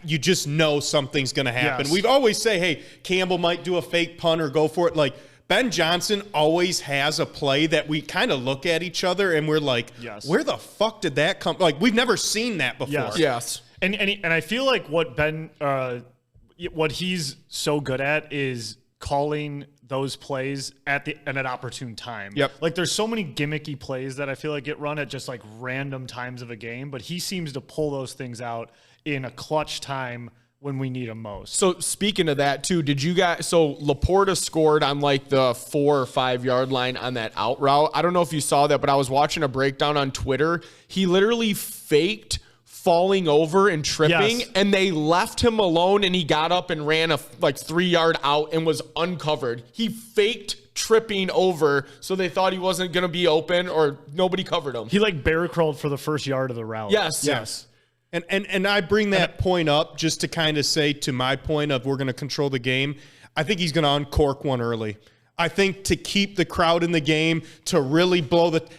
you just know something's going to happen. Yes. We've always say, hey, Campbell might do a fake punt or go for it. Like, Ben Johnson always has a play that we kind of look at each other and we're like, where the fuck did that come? Like, we've never seen that before. Yes. And I feel like what he's so good at is calling those plays at an opportune time. Yep. Like there's so many gimmicky plays that I feel like get run at just like random times of a game, but he seems to pull those things out in a clutch time when we need him most. So speaking of that too, so Laporta scored on like the 4 or 5 yard line on that out route. I don't know if you saw that, but I was watching a breakdown on Twitter. He literally faked falling over and tripping, and they left him alone, and he got up and ran a 3 yard out and was uncovered. He faked tripping over, so they thought he wasn't going to be open or nobody covered him. He like bear crawled for the first yard of the route. Yes. And I bring that point up just to kind of say to my point of we're going to control the game. I think he's going to uncork one early. I think to keep the crowd in the game, to really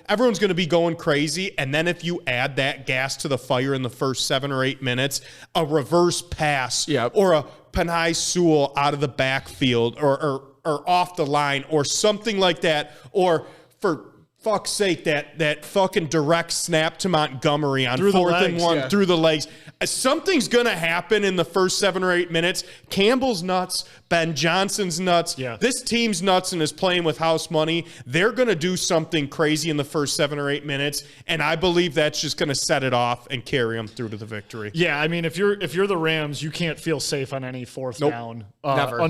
everyone's going to be going crazy. And then if you add that gas to the fire in the first 7 or 8 minutes, a reverse pass or a Panay Sewell out of the backfield or off the line or something like that, or for fuck's sake, that fucking direct snap to Montgomery on 4th and 1 through the legs. Something's going to happen in the first 7 or 8 minutes. Campbell's nuts. Ben Johnson's nuts. Yeah. This team's nuts and is playing with house money. They're going to do something crazy in the first 7 or 8 minutes, and I believe that's just going to set it off and carry them through to the victory. Yeah, I mean, if you're the Rams, you can't feel safe on any 4th down Never.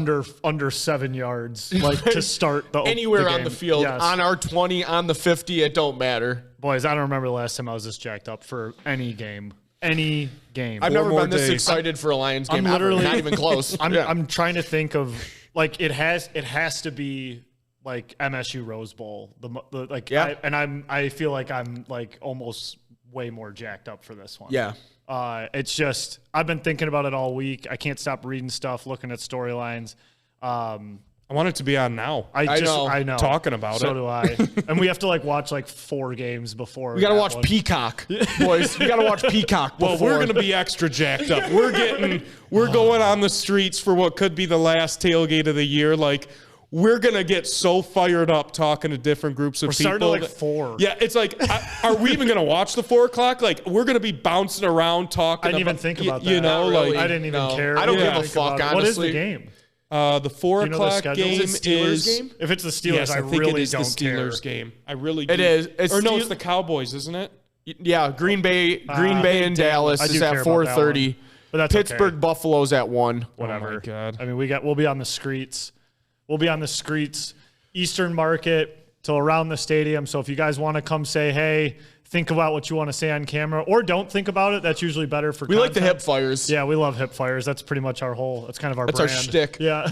under 7 yards, like to start anywhere the on the field, on our 20, on the 50, it don't matter. Boys, I don't remember the last time I was this jacked up for any game. Any game. I've never been this excited for a Lions game. I'm literally not even close. I'm trying to think of like it has to be like MSU Rose Bowl. I feel like I'm like almost way more jacked up for this one. Yeah. It's just I've been thinking about it all week. I can't stop reading stuff, looking at storylines. I want it to be on now. I know. Talking about so it. So do I. And we have to like watch like 4 games before. We got to watch Peacock, boys. We got to watch Peacock before. Well, we're going to be extra jacked up. We're going on the streets for what could be the last tailgate of the year. Like, we're going to get so fired up talking to different groups of people. We're starting at like 4. Yeah, it's like, are we even going to watch the 4 o'clock? Like, we're going to be bouncing around talking. I didn't even think about that. You know, really. like I didn't even care. I don't give a fuck, honestly. What is the game? The 4 o'clock game is Steelers game? If it's the Steelers, yes, I think really it is don't the Steelers care. game. I really do. It is. It's the Cowboys, isn't it? Yeah, Green Bay and Dallas is at 4:30. But that's Pittsburgh, okay. Buffalo's at 1. Whatever. Oh my God. I mean, we'll be on the streets. We'll be on the streets, Eastern Market till around the stadium. So if you guys want to come say, hey, think about what you want to say on camera, or don't think about it. That's usually better for We content. like the hip fires. Yeah, we love hip fires. That's pretty much that's kind of our That's brand. our shtick. Yeah.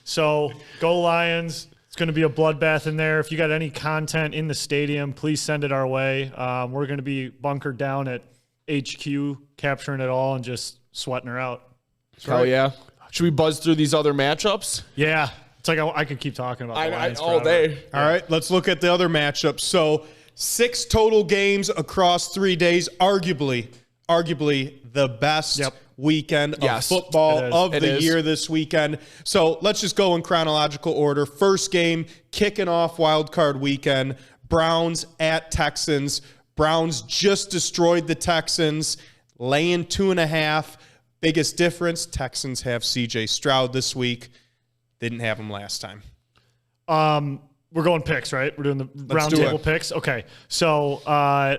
So go Lions. It's going to be a bloodbath in there. If you got any content in the stadium, please send it our way. We're going to be bunkered down at HQ, capturing it all and just sweating her out. Hell yeah. Should we buzz through these other matchups? Yeah. It's like I could keep talking about the Lions all forever. day. All right, let's look at the other matchups. So 6 total games across 3 days, arguably the best weekend of football of the year this weekend. So let's just go in chronological order. First game, kicking off wild card weekend, Browns at Texans. Browns just destroyed the Texans, laying 2.5. Biggest difference, Texans have C.J. Stroud this week. Didn't have him last time. We're going picks, right? We're doing the round table picks. Okay. So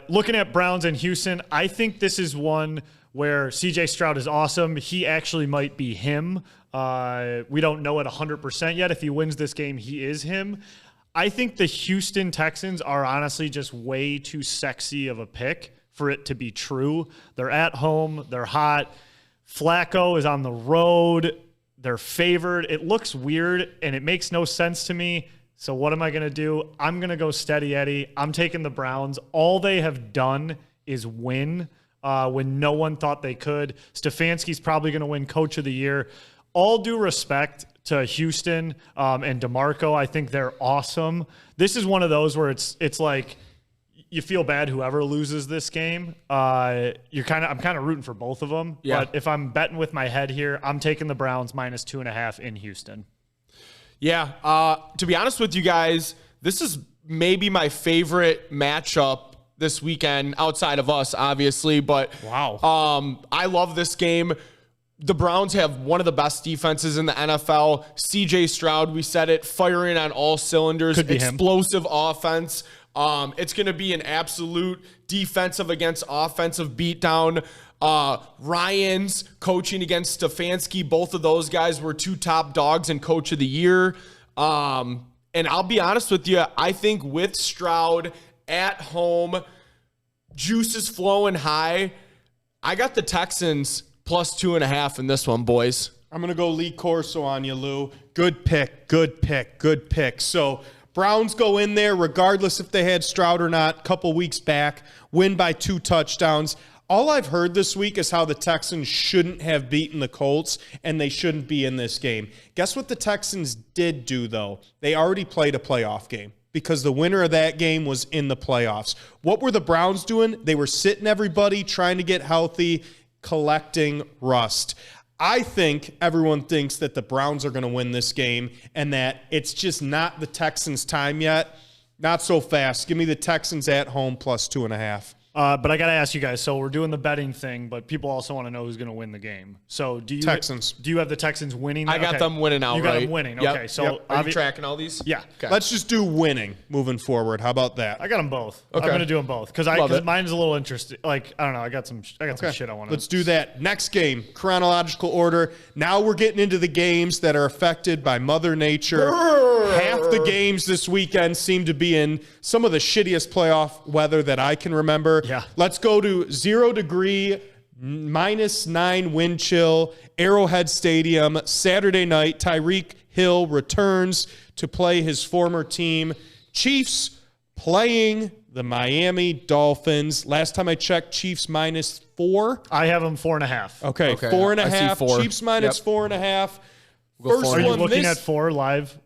looking at Browns and Houston, I think this is one where CJ Stroud is awesome. He actually might be him. We don't know it 100% yet. If he wins this game, he is him. I think the Houston Texans are honestly just way too sexy of a pick for it to be true. They're at home. They're hot. Flacco is on the road. They're favored. It looks weird, and it makes no sense to me. So what am I going to do? I'm going to go steady Eddie. I'm taking the Browns. All they have done is win when no one thought they could. Stefanski's probably going to win Coach of the Year. All due respect to Houston and DeMarco. I think they're awesome. This is one of those where it's like you feel bad whoever loses this game. I'm kind of rooting for both of them. Yeah. But if I'm betting with my head here, I'm taking the Browns -2.5 in Houston. Yeah, to be honest with you guys, this is maybe my favorite matchup this weekend outside of us, obviously. But wow, I love this game. The Browns have one of the best defenses in the NFL. CJ Stroud, we said it, firing on all cylinders, explosive offense. It's going to be an absolute defensive against offensive beatdown. Ryan's coaching against Stefanski. Both of those guys were 2 top dogs in Coach of the Year. And I'll be honest with you, I think with Stroud at home, juice is flowing high. I got the Texans +2.5 in this one, boys. I'm going to go Lee Corso on you, Lou. Good pick. So Browns go in there regardless if they had Stroud or not a couple weeks back, win by 2 touchdowns. All I've heard this week is how the Texans shouldn't have beaten the Colts and they shouldn't be in this game. Guess what the Texans did do, though? They already played a playoff game because the winner of that game was in the playoffs. What were the Browns doing? They were sitting everybody, trying to get healthy, collecting rust. I think everyone thinks that the Browns are going to win this game and that it's just not the Texans' time yet. Not so fast. Give me the Texans at home +2.5. But I got to ask you guys, so we're doing the betting thing, but people also want to know who's going to win the game. So do you have the Texans winning? I got them winning outright. You got them winning. Yep. Okay. So are you tracking all these? Yeah. Okay. Let's just do winning moving forward. How about that? I got them both. Okay. I'm going to do them both because mine's a little interesting. Like, I don't know. I got some shit I want to. Let's do that. Next game, chronological order. Now we're getting into the games that are affected by Mother Nature. Half the games this weekend seem to be in some of the shittiest playoff weather that I can remember. Yeah. Let's go to 0 degree, -9 wind chill, Arrowhead Stadium, Saturday night. Tyreek Hill returns to play his former team. Chiefs playing the Miami Dolphins. Last time I checked, Chiefs -4. I have them 4.5. Okay, 4.5. Chiefs -4.5. First one. Are you looking at 4 live?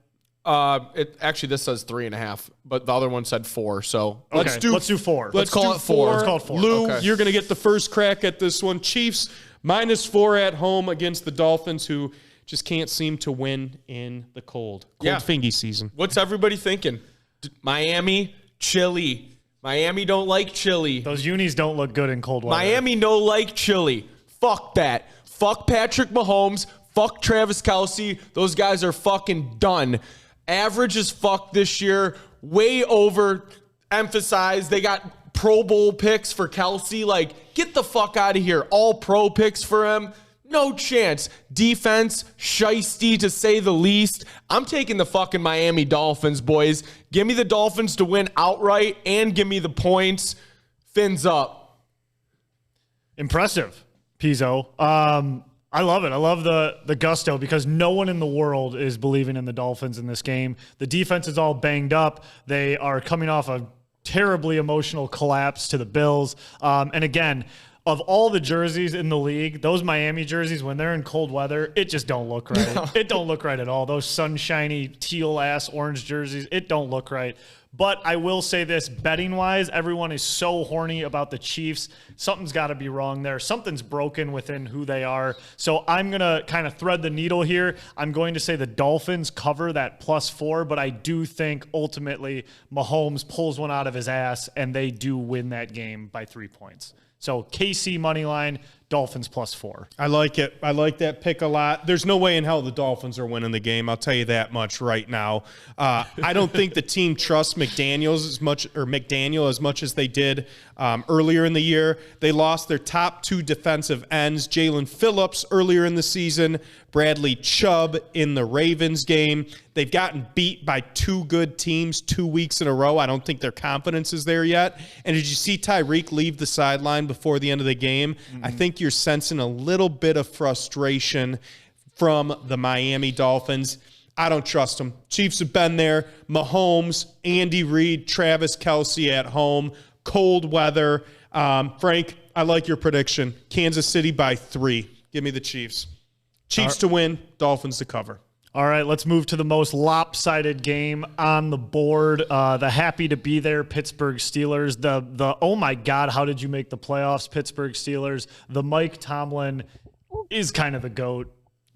This says 3.5, but the other one said 4. So let's do 4. Let's call it 4. Let's call it 4. Lou, You're going to get the first crack at this one. Chiefs -4 at home against the Dolphins, who just can't seem to win in the cold. Fingy season. What's everybody thinking? Miami, chilly. Miami don't like chilly. Those unis don't look good in cold weather. Miami no like chilly. Fuck that. Fuck Patrick Mahomes. Fuck Travis Kelce. Those guys are fucking done. Average as fuck this year. Way over emphasized. They got Pro Bowl picks for Kelce. Like, get the fuck out of here. All pro picks for him. No chance. Defense, shiesty to say the least. I'm taking the fucking Miami Dolphins, boys. Give me the Dolphins to win outright and give me the points. Fins up. Impressive, Pizzo. I love it. I love the gusto because no one in the world is believing in the Dolphins in this game. The defense is all banged up. They are coming off a terribly emotional collapse to the Bills. And again, of all the jerseys in the league, those Miami jerseys, when they're in cold weather, it just don't look right. No. It don't look right at all. Those sunshiny, teal-ass orange jerseys, it don't look right. But I will say this, betting-wise, everyone is so horny about the Chiefs. Something's got to be wrong there. Something's broken within who they are. So I'm going to kind of thread the needle here. I'm going to say the Dolphins cover that +4, but I do think ultimately Mahomes pulls one out of his ass, and they do win that game by 3 points. So KC money line, Dolphins +4. I like it. I like that pick a lot. There's no way in hell the Dolphins are winning the game. I'll tell you that much right now. I don't think the team trusts McDaniel as much as they did earlier in the year. They lost their top 2 defensive ends, Jalen Phillips earlier in the season, Bradley Chubb in the Ravens game. They've gotten beat by 2 good teams 2 weeks in a row. I don't think their confidence is there yet. And did you see Tyreek leave the sideline before the end of the game? Mm-hmm. I think you're sensing a little bit of frustration from the Miami Dolphins. I don't trust them. Chiefs have been there. Mahomes, Andy Reid, Travis Kelce at home, cold weather. Frank, I like your prediction. Kansas City by 3. Give me the Chiefs. Chiefs to win, Dolphins to cover. All right, let's move to the most lopsided game on the board. The happy to be there Pittsburgh Steelers. The oh my God, how did you make the playoffs, Pittsburgh Steelers? The Mike Tomlin is kind of the GOAT,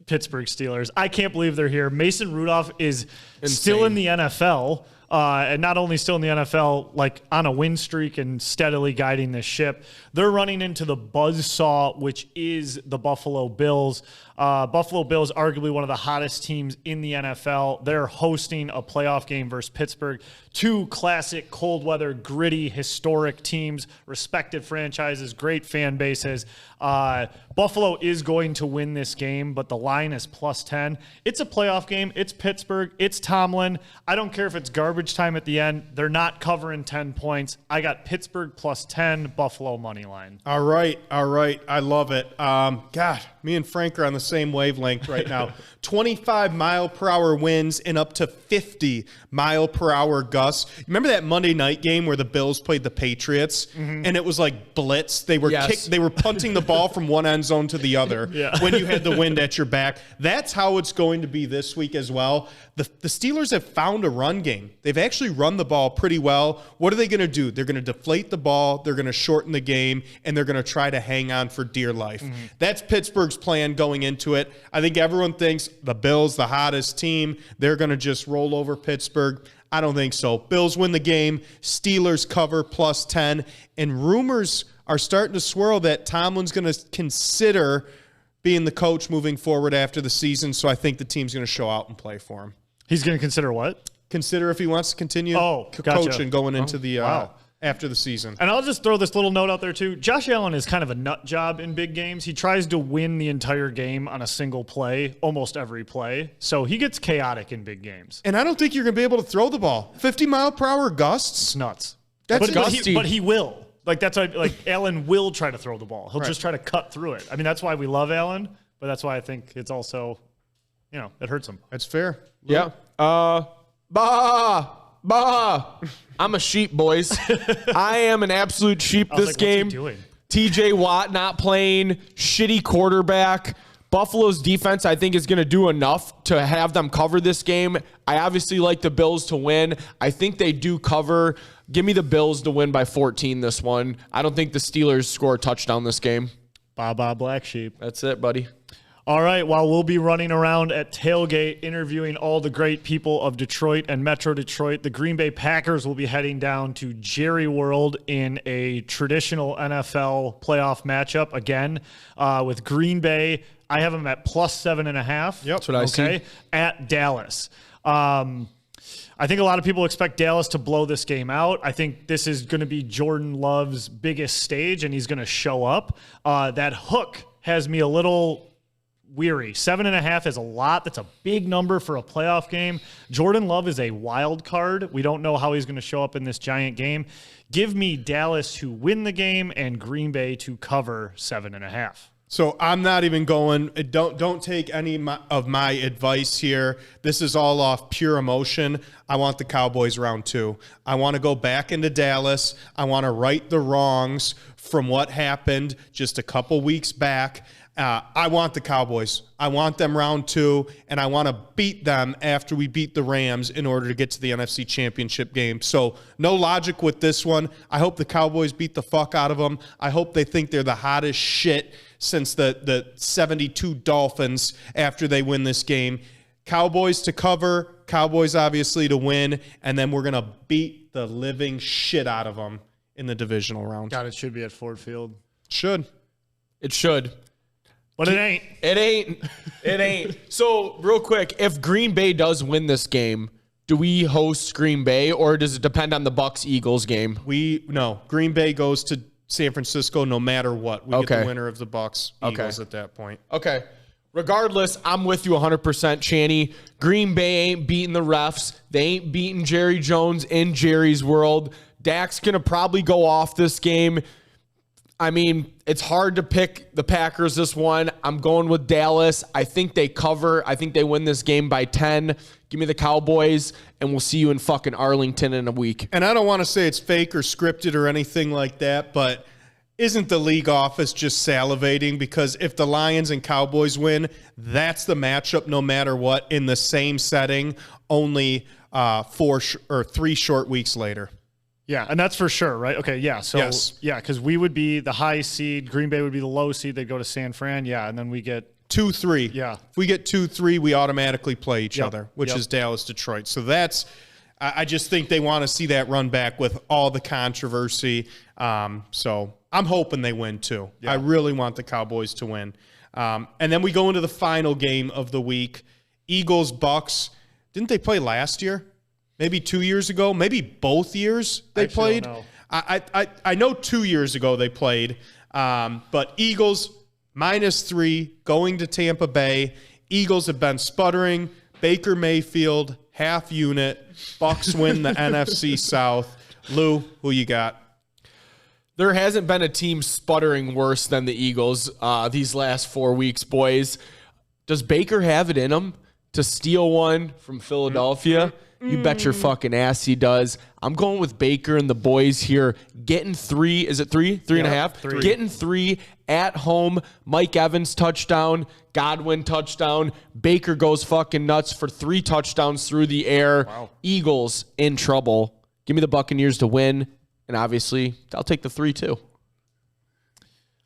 Pittsburgh Steelers. I can't believe they're here. Mason Rudolph is still in the NFL. And not only still in the NFL, like on a win streak and steadily guiding this ship. They're running into the buzzsaw, which is the Buffalo Bills. Buffalo Bills, arguably one of the hottest teams in the NFL. They're hosting a playoff game versus Pittsburgh. 2 classic cold weather, gritty, historic teams, respected franchises, great fan bases. Buffalo is going to win this game, but the line is +10. It's a playoff game. It's Pittsburgh. It's Tomlin. I don't care if it's garbage time at the end. They're not covering 10 points. I got Pittsburgh +10, Buffalo money line. All right. I love it. God, me and Frank are on the same wavelength right now. 25-mile-per-hour winds and up to 50-mile-per-hour gusts. Remember that Monday night game where the Bills played the Patriots, and it was like blitz? They were they were punting the ball from one end zone to the other when you had the wind at your back. That's how it's going to be this week as well. The Steelers have found a run game. They've actually run the ball pretty well. What are they going to do? They're going to deflate the ball, they're going to shorten the game, and they're going to try to hang on for dear life. That's Pittsburgh's plan going into it. I think everyone thinks the Bills, the hottest team, they're going to just roll over Pittsburgh. I don't think so. Bills win the game. Steelers cover +10. And rumors are starting to swirl that Tomlin's going to consider being the coach moving forward after the season. So I think the team's going to show out and play for him. He's going to consider what? Consider if he wants to continue coaching going into the after the season. And I'll just throw this little note out there too. Josh Allen is kind of a nut job in big games. He tries to win the entire game on a single play, almost every play. So he gets chaotic in big games. And I don't think you're going to be able to throw the ball. 50-mile-per-hour gusts? It's nuts. That's but he will. Like that's why, like Allen will try to throw the ball. He'll just try to cut through it. I mean, that's why we love Allen, but that's why I think it's also, it hurts him. That's fair. Yeah. I'm a sheep, boys. I am an absolute sheep this game. What's he doing? TJ Watt not playing, shitty quarterback. Buffalo's defense, I think, is going to do enough to have them cover this game. I obviously like the Bills to win. I think they do cover. Give me the Bills to win by 14 this one. I don't think the Steelers score a touchdown this game. Black sheep. That's it, buddy. All right, while we'll be running around at Tailgate interviewing all the great people of Detroit and Metro Detroit, the Green Bay Packers will be heading down to Jerry World in a traditional NFL playoff matchup again with Green Bay. I have them at +7.5. Yep, that's what I see. At Dallas. I think a lot of people expect Dallas to blow this game out. I think this is going to be Jordan Love's biggest stage, and he's going to show up. That hook has me a little weary. 7.5 is a lot. That's a big number for a playoff game. Jordan Love is a wild card. We don't know how he's going to show up in this giant game. Give me Dallas to win the game and Green Bay to cover 7.5. So I'm not even going. Don't take any of my advice here. This is all off pure emotion. I want the Cowboys round 2. I want to go back into Dallas. I want to right the wrongs from what happened just a couple weeks back. I want the Cowboys. I want them round 2, and I want to beat them after we beat the Rams in order to get to the NFC Championship game. So no logic with this one. I hope the Cowboys beat the fuck out of them. I hope they think they're the hottest shit since the 72 Dolphins after they win this game. Cowboys to cover, Cowboys obviously to win, and then we're going to beat the living shit out of them in the divisional round. God, it should be at Ford Field. Should. It should. But it ain't. It ain't. So, real quick, if Green Bay does win this game, do we host Green Bay, or does it depend on the Bucs-Eagles game? No. Green Bay goes to San Francisco no matter what. We get the winner of the Bucs-Eagles at that point. Okay. Regardless, I'm with you 100%, Channy. Green Bay ain't beating the refs. They ain't beating Jerry Jones in Jerry's world. Dak's going to probably go off this game. I mean, it's hard to pick the Packers this one. I'm going with Dallas. I think they cover. I think they win this game by 10. Give me the Cowboys, and we'll see you in fucking Arlington in a week. And I don't want to say it's fake or scripted or anything like that, but isn't the league office just salivating? Because if the Lions and Cowboys win, that's the matchup no matter what in the same setting, only 3 short weeks later. Yeah, and that's for sure, right? Okay, yeah. So, yes. Yeah, because we would be the high seed. Green Bay would be the low seed. They'd go to San Fran. Yeah, and then we get 2-3. Yeah. If we get 2-3, we automatically play each other, which is Dallas, Detroit. So that's – I just think they want to see that run back with all the controversy. So I'm hoping they win too. Yeah. I really want the Cowboys to win. And then we go into the final game of the week. Eagles, Bucks. Didn't they play last year? Maybe 2 years ago, maybe both years they played. I know 2 years ago they played, but Eagles -3 going to Tampa Bay. Eagles have been sputtering. Baker Mayfield, half unit. Bucks win the NFC South. Lou, who you got? There hasn't been a team sputtering worse than the Eagles these last 4 weeks, boys. Does Baker have it in him to steal one from Philadelphia? You bet your fucking ass he does. I'm going with Baker and the boys here. Getting 3. Is it 3? 3.5? 3. Getting 3 at home. Mike Evans touchdown. Godwin touchdown. Baker goes fucking nuts for 3 touchdowns through the air. Wow. Eagles in trouble. Give me the Buccaneers to win. And obviously, I'll take the 3 too.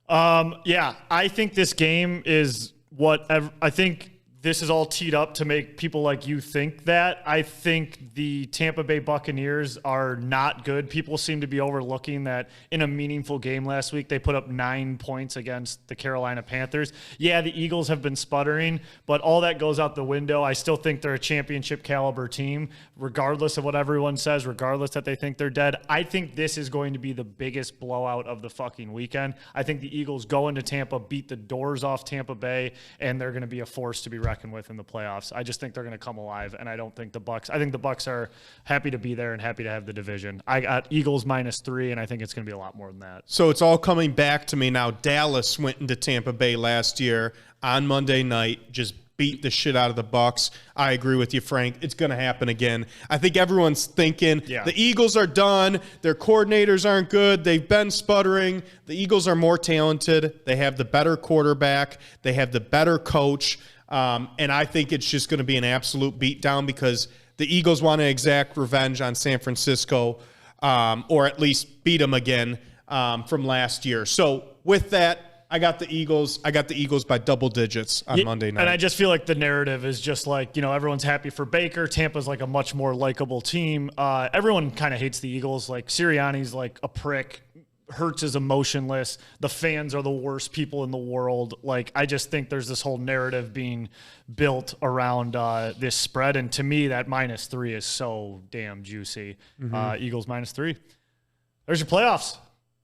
Yeah, I think this game is I think this is all teed up to make people like you think that. I think the Tampa Bay Buccaneers are not good. People seem to be overlooking that in a meaningful game last week, they put up 9 points against the Carolina Panthers. Yeah, the Eagles have been sputtering, but all that goes out the window. I still think they're a championship caliber team, regardless of what everyone says, regardless that they think they're dead. I think this is going to be the biggest blowout of the fucking weekend. I think the Eagles go into Tampa, beat the doors off Tampa Bay, and they're going to be a force to be reckoned with in the playoffs. I just think they're going to come alive, and I don't think the Bucs. I think the Bucs are happy to be there and happy to have the division. I got Eagles -3, and I think it's going to be a lot more than that. So it's all coming back to me now. Dallas went into Tampa Bay last year on Monday night, just beat the shit out of the Bucs. I agree with you, Frank. It's going to happen again. I think everyone's thinking the Eagles are done. Their coordinators aren't good. They've been sputtering. The Eagles are more talented. They have the better quarterback. They have the better coach. And I think it's just going to be an absolute beatdown because the Eagles want to exact revenge on San Francisco, or at least beat them again from last year. So with that, I got the Eagles. I got the Eagles by double digits on Monday night. And I just feel like the narrative is just like, everyone's happy for Baker. Tampa's like a much more likable team. Everyone kind of hates the Eagles. Like Sirianni's like a prick. Hurts is emotionless. The fans are the worst people in the world. Like, I just think there's this whole narrative being built around this spread. And to me, that -3 is so damn juicy. Eagles -3. There's your playoffs.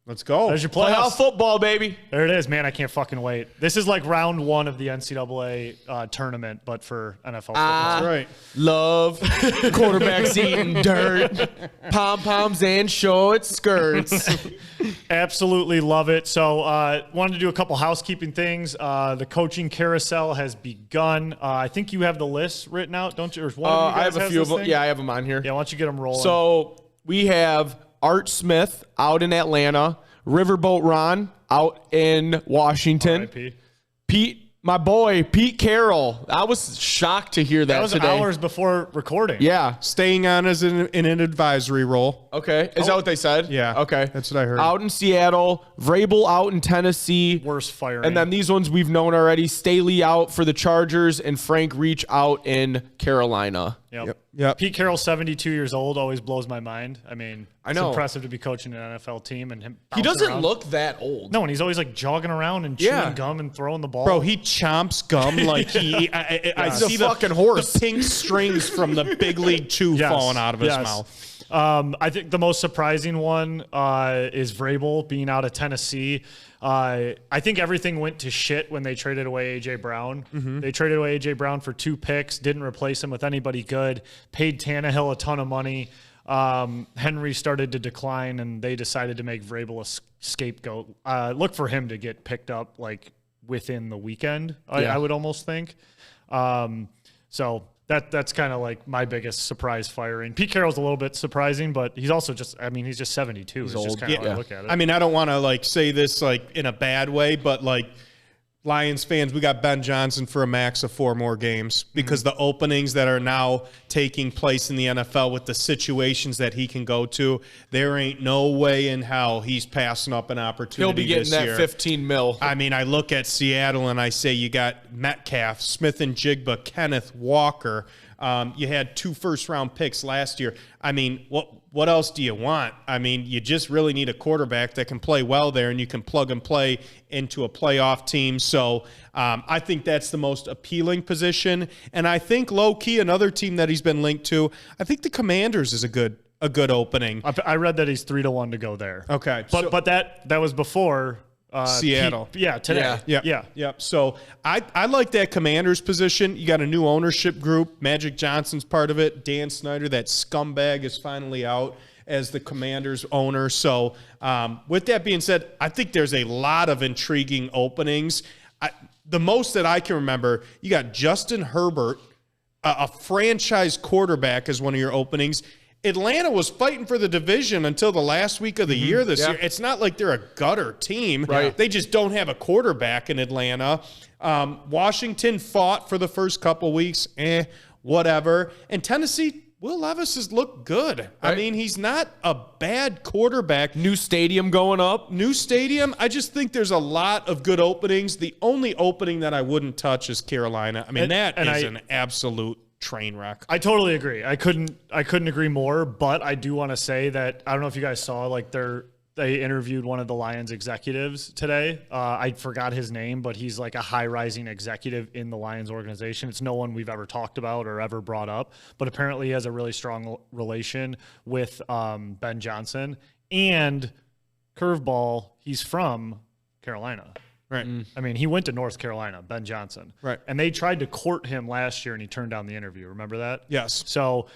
Let's go. There's your playoff football, baby. There it is, man. I can't fucking wait. This is like round 1 of the NCAA tournament, but for NFL football. That's right. Love quarterbacks eating dirt, pom-poms and short skirts. Absolutely love it. So wanted to do a couple housekeeping things. The coaching carousel has begun. I think you have the list written out, don't you? Or one of you guys I have a few of them. thing? Yeah, I have them on here. Yeah, why don't you get them rolling? So we have Art Smith out in Atlanta, Riverboat Ron out in Washington. R.I.P. Pete, my boy, Pete Carroll. I was shocked to hear that was today. hours before recording. Yeah. Staying on as in an advisory role. Okay. Is that what they said? Yeah. Okay. That's what I heard. Out in Seattle, Vrabel out in Tennessee. Worst firing. And then these ones we've known already. Staley out for the Chargers and Frank Reach out in Carolina. Yep. Pete Carroll, 72 years old, always blows my mind. I mean, it's know. impressive to be coaching an NFL team and him. He bouncing doesn't around. look that old. No, and he's always like jogging around and chewing gum and throwing the ball. Bro, he chomps gum like I He's a see fucking horse. the pink strings from the big league chew falling out of his mouth. I think the most surprising one is Vrabel being out of Tennessee. I think everything went to shit when they traded away A.J. Brown. They traded away A.J. Brown for 2 picks, didn't replace him with anybody good, paid Tannehill a ton of money. Henry started to decline, and they decided to make Vrabel a scapegoat. Look for him to get picked up like within the weekend, I would almost think. So that's kind of like my biggest surprise firing. Pete Carroll's a little bit surprising, but he's also just, I mean, he's just 72. He's old. just kind of how I look at it. I mean, I don't want to like say this like in a bad way, but like Lions fans, we got Ben Johnson for a max of 4 more games because the openings that are now taking place in the NFL with the situations that he can go to, there ain't no way in hell he's passing up an opportunity. He'll be getting that year. 15 mil. I mean, I look at Seattle and I say you got Metcalf, Smith and Jigba, Kenneth Walker. You had 2 first-round picks last year. I mean, what else do you want? I mean, you just really need a quarterback that can play well there, and you can plug and play into a playoff team. So I think that's the most appealing position. And I think low-key, another team that he's been linked to, I think the Commanders is a good opening. I read that he's 3-1 to go there. Okay. But that was before Seattle. Today. Yeah. So I like that Commander's position. You got a new ownership group. Magic Johnson's part of it. Dan Snyder, that scumbag, is finally out as the Commanders owner. So with that being said, I think there's a lot of intriguing openings. The most that I can remember, you got Justin Herbert, a franchise quarterback, as one of your openings. Atlanta was fighting for the division until the last week of the year this year. It's not like they're a gutter team. Right. They just don't have a quarterback in Atlanta. Washington fought for the first couple weeks. Whatever. And Tennessee, Will Levis has looked good. Right. I mean, he's not a bad quarterback. New stadium going up. New stadium. I just think there's a lot of good openings. The only opening that I wouldn't touch is Carolina. I mean, that is an absolute train wreck. I totally agree. I couldn't agree more, but I do want to say that I don't know if you guys saw, like, they interviewed one of the Lions executives today. I forgot his name, but he's like a high-rising executive in the Lions organization. It's no one we've ever talked about or ever brought up, but apparently he has a really strong relation with Ben Johnson. And curveball, he's from Carolina. Right. I mean, he went to North Carolina, Ben Johnson. Right. And they tried to court him last year, and he turned down the interview. Remember that? Yes. So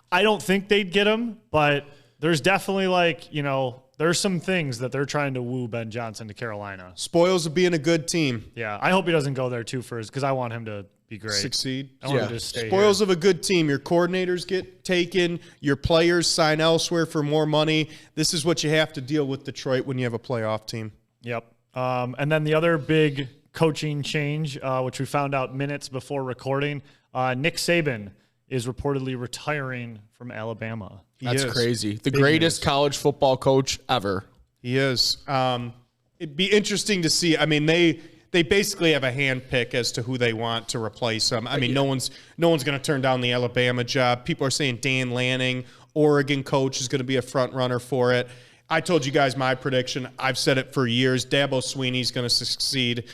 I don't think they'd get him, but there's definitely, like, you know, there's some things that they're trying to woo Ben Johnson to Carolina. Spoils of being a good team. Yeah. I hope he doesn't go there too first, because I want him to be great. Succeed. I want him to stay Spoils here. of a good team. Your coordinators get taken. Your players sign elsewhere for more money. This is what you have to deal with Detroit when you have a playoff team. Yep. And then the other big coaching change, which we found out minutes before recording, Nick Saban is reportedly retiring from Alabama. That's crazy. The greatest college football coach ever. He is. It'd be interesting to see. I mean, they basically have a hand pick as to who they want to replace him. I mean, no one's going to turn down the Alabama job. People are saying Dan Lanning, Oregon coach, is going to be a front runner for it. I told you guys my prediction. I've said it for years. Dabo Swinney's going to succeed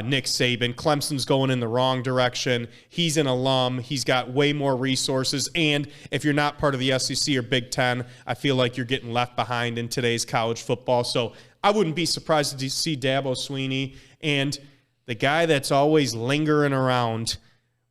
Nick Saban. Clemson's going in the wrong direction. He's an alum. He's got way more resources. And if you're not part of the SEC or Big Ten, I feel like you're getting left behind in today's college football. So I wouldn't be surprised to see Dabo Swinney. And the guy that's always lingering around,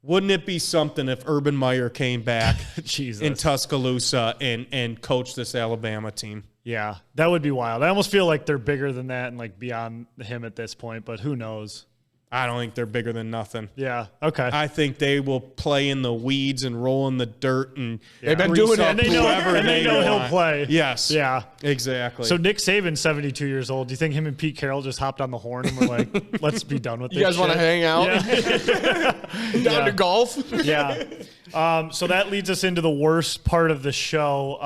wouldn't it be something if Urban Meyer came back in Tuscaloosa and coached this Alabama team? Yeah, that would be wild. I almost feel like they're bigger than that and like beyond him at this point, but who knows? I don't think they're bigger than nothing. Yeah, okay. I think they will play in the weeds and roll in the dirt and they've been doing it. And they know he'll play. Yes. Yeah. Exactly. So Nick Saban's 72 years old. Do you think him and Pete Carroll just hopped on the horn and were like, let's be done with this? You guys want to hang out? Yeah. Down to golf? Yeah. So that leads us into the worst part of the show.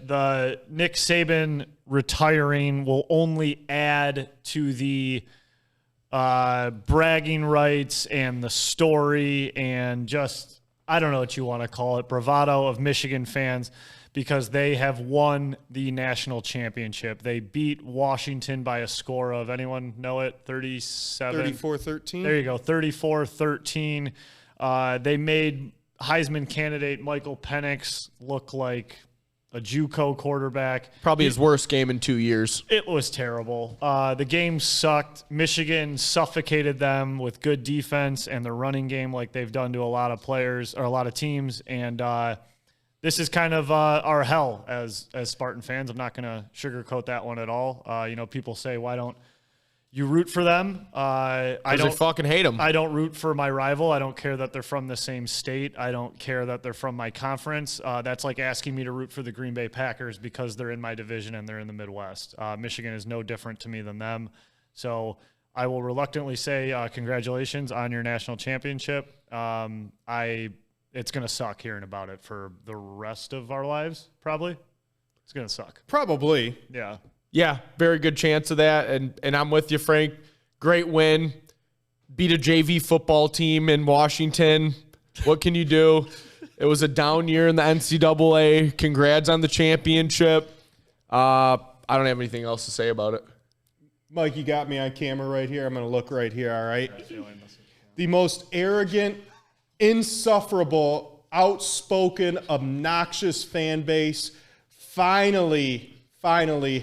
The Nick Saban retiring will only add to the bragging rights and the story, and just I don't know what you want to call it, bravado of Michigan fans, because they have won the national championship. They beat Washington by a score of, anyone know it, 34-13. There you go, 34-13. They made Heisman candidate Michael Penix look like a JUCO quarterback. Probably his worst game in 2 years. It was terrible. The game sucked. Michigan suffocated them with good defense and the running game like they've done to a lot of players or a lot of teams. And this is kind of our hell as Spartan fans. I'm not going to sugarcoat that one at all. People say, why don't you root for them? I don't fucking hate them. I don't root for my rival. I don't care that they're from the same state. I don't care that they're from my conference. That's like asking me to root for the Green Bay Packers because they're in my division and they're in the Midwest. Michigan is no different to me than them. So I will reluctantly say congratulations on your national championship. It's going to suck hearing about it for the rest of our lives, probably. It's going to suck. Probably. Yeah. Yeah, very good chance of that. And I'm with you, Frank. Great win. Beat a JV football team in Washington. What can you do? It was a down year in the NCAA. Congrats on the championship. I don't have anything else to say about it. Mike, you got me on camera right here. I'm going to look right here, all right? The most arrogant, insufferable, outspoken, obnoxious fan base finally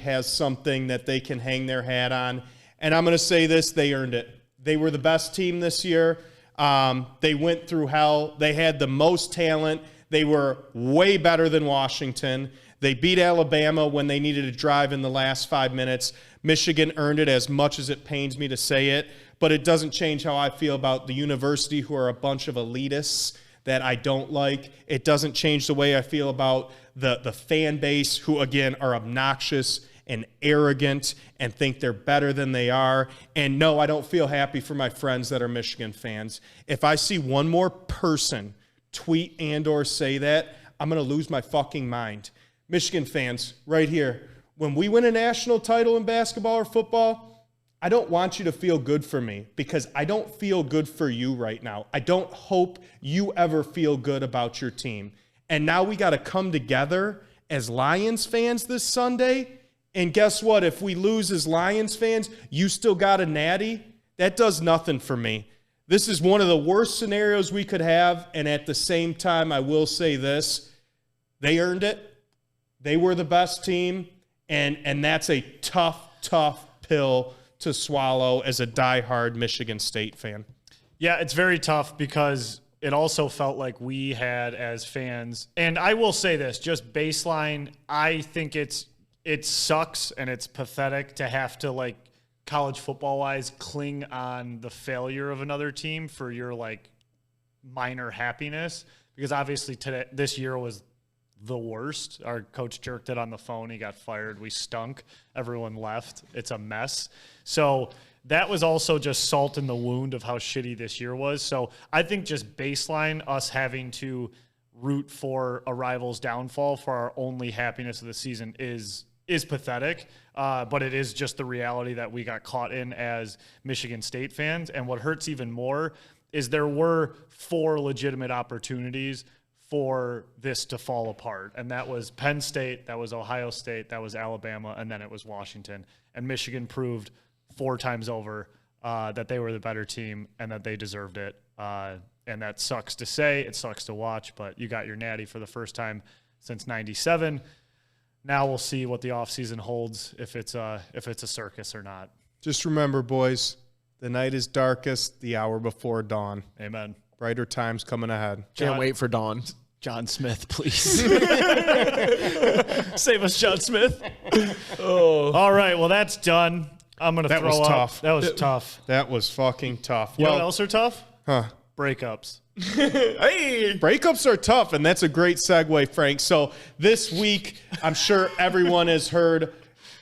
has something that they can hang their hat on. And I'm going to say this, they earned it. They were the best team this year. They went through hell. They had the most talent. They were way better than Washington. They beat Alabama when they needed to drive in the last 5 minutes. Michigan earned it, as much as it pains me to say it, but it doesn't change how I feel about the university, who are a bunch of elitists that I don't like. It doesn't change the way I feel about the fan base, who, again, are obnoxious and arrogant and think they're better than they are. And no, I don't feel happy for my friends that are Michigan fans. If I see one more person tweet and or say that, I'm going to lose my fucking mind. Michigan fans, right here, when we win a national title in basketball or football, I don't want you to feel good for me, because I don't feel good for you right now. I don't hope you ever feel good about your team. And now we got to come together as Lions fans this Sunday. And guess what? If we lose as Lions fans, you still got a Natty. That does nothing for me. This is one of the worst scenarios we could have. And at the same time, I will say this. They earned it. They were the best team. And that's a tough pill to swallow as a diehard Michigan State fan. Yeah, it's very tough because it also felt like we had, as fans, and I will say this, just baseline, I think it sucks and it's pathetic to have to, like, college football-wise, cling on the failure of another team for your, like, minor happiness, because obviously this year was the worst. Our coach jerked it on the phone. He got fired. We stunk. Everyone left. It's a mess. So that was also just salt in the wound of how shitty this year was. So I think just baseline, us having to root for a rival's downfall for our only happiness of the season is pathetic. But it is just the reality that we got caught in as Michigan State fans. And what hurts even more is there were 4 legitimate opportunities for this to fall apart. And that was Penn State, that was Ohio State, that was Alabama, and then it was Washington. And Michigan proved 4 times over that they were the better team and that they deserved it. And that sucks to say, it sucks to watch, but you got your Natty for the first time since '97. Now we'll see what the offseason holds, if it's a circus or not. Just remember, boys, the night is darkest the hour before dawn. Amen. Brighter times coming ahead. Can't wait for dawn. John Smith, please. Save us, John Smith. Oh. All right, well, that's done. I'm going to throw up. Tough. That was tough. That was fucking tough. You know what else are tough? Huh. Breakups. Hey, breakups are tough, and that's a great segue, Frank. So this week, I'm sure everyone has heard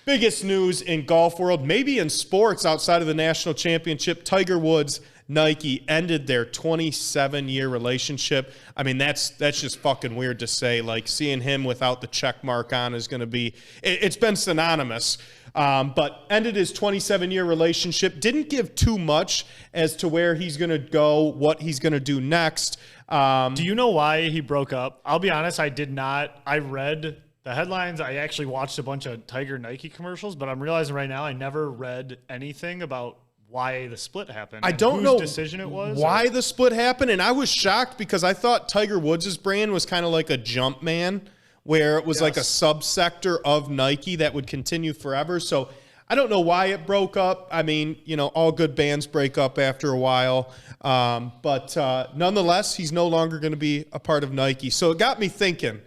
biggest news in golf world, maybe in sports outside of the national championship. Tiger Woods Nike ended their 27-year relationship. I mean, that's just fucking weird to say. Like, seeing him without the check mark on is going to be – it's been synonymous. But ended his 27-year relationship. Didn't give too much as to where he's going to go, what he's going to do next. Do you know why he broke up? I'll be honest, I did not. I read the headlines. I actually watched a bunch of Tiger Nike commercials, but I'm realizing right now I never read anything about why the split happened. I don't know decision it was. Why the split happened, and I was shocked because I thought Tiger Woods' brand was kind of like a Jumpman, where it was like a subsector of Nike that would continue forever. So I don't know why it broke up. I mean, you know, all good bands break up after a while. But nonetheless, he's no longer going to be a part of Nike. So it got me thinking,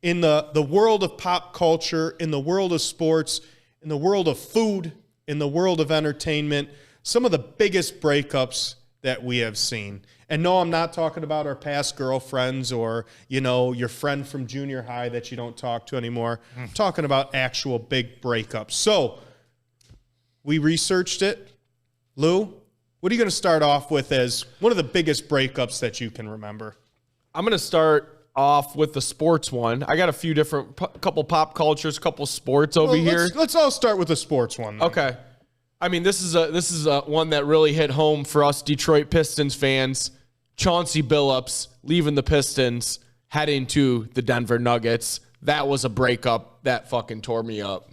in the world of pop culture, in the world of sports, in the world of food, in the world of entertainment, some of the biggest breakups that we have seen. And no, I'm not talking about our past girlfriends or, you know, your friend from junior high that you don't talk to anymore. I'm talking about actual big breakups. So we researched it. Lou, what are you going to start off with as one of the biggest breakups that you can remember? I'm going to start off with the sports one. I got a few different, couple pop cultures, couple sports over here. Let's all start with the sports one then. Okay. I mean, this is a one that really hit home for us Detroit Pistons fans. Chauncey Billups leaving the Pistons, heading to the Denver Nuggets. That was a breakup that fucking tore me up.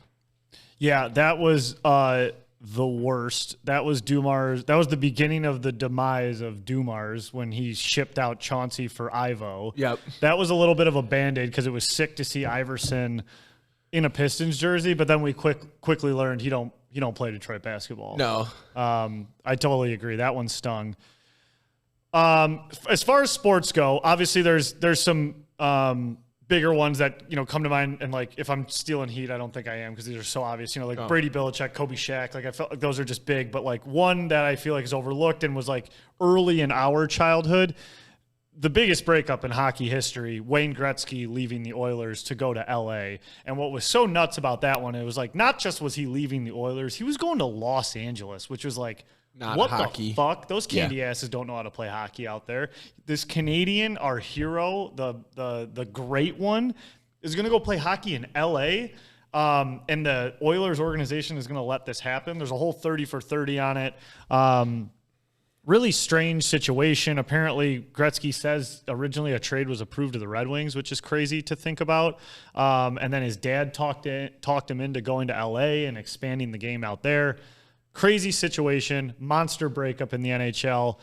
Yeah, that was the worst. That was Dumars. That was the beginning of the demise of Dumars when he shipped out Chauncey for Ivo. Yep. That was a little bit of a Band-Aid because it was sick to see Iverson in a Pistons jersey, but then we quickly learned he don't play Detroit basketball. No. I totally agree. That one stung. As far as sports go, obviously there's some bigger ones that, you know, come to mind. And like, if I'm stealing heat, I don't think I am because these are so obvious, you know, like Brady, Belichick, Kobe, Shaq. Like I felt like those are just big, but like one that I feel like is overlooked and was like early in our childhood, the biggest breakup in hockey history, Wayne Gretzky leaving the Oilers to go to LA. And what was so nuts about that one, it was like, not just was he leaving the Oilers, he was going to Los Angeles, which was like, not what hockey. The fuck? Those candy asses don't know how to play hockey out there. This Canadian, our hero, the great one, is going to go play hockey in LA. And the Oilers organization is going to let this happen. There's a whole 30 for 30 on it. Really strange situation. Apparently, Gretzky says originally a trade was approved to the Red Wings, which is crazy to think about. And then his dad talked him into going to LA and expanding the game out there. Crazy situation, monster breakup in the NHL.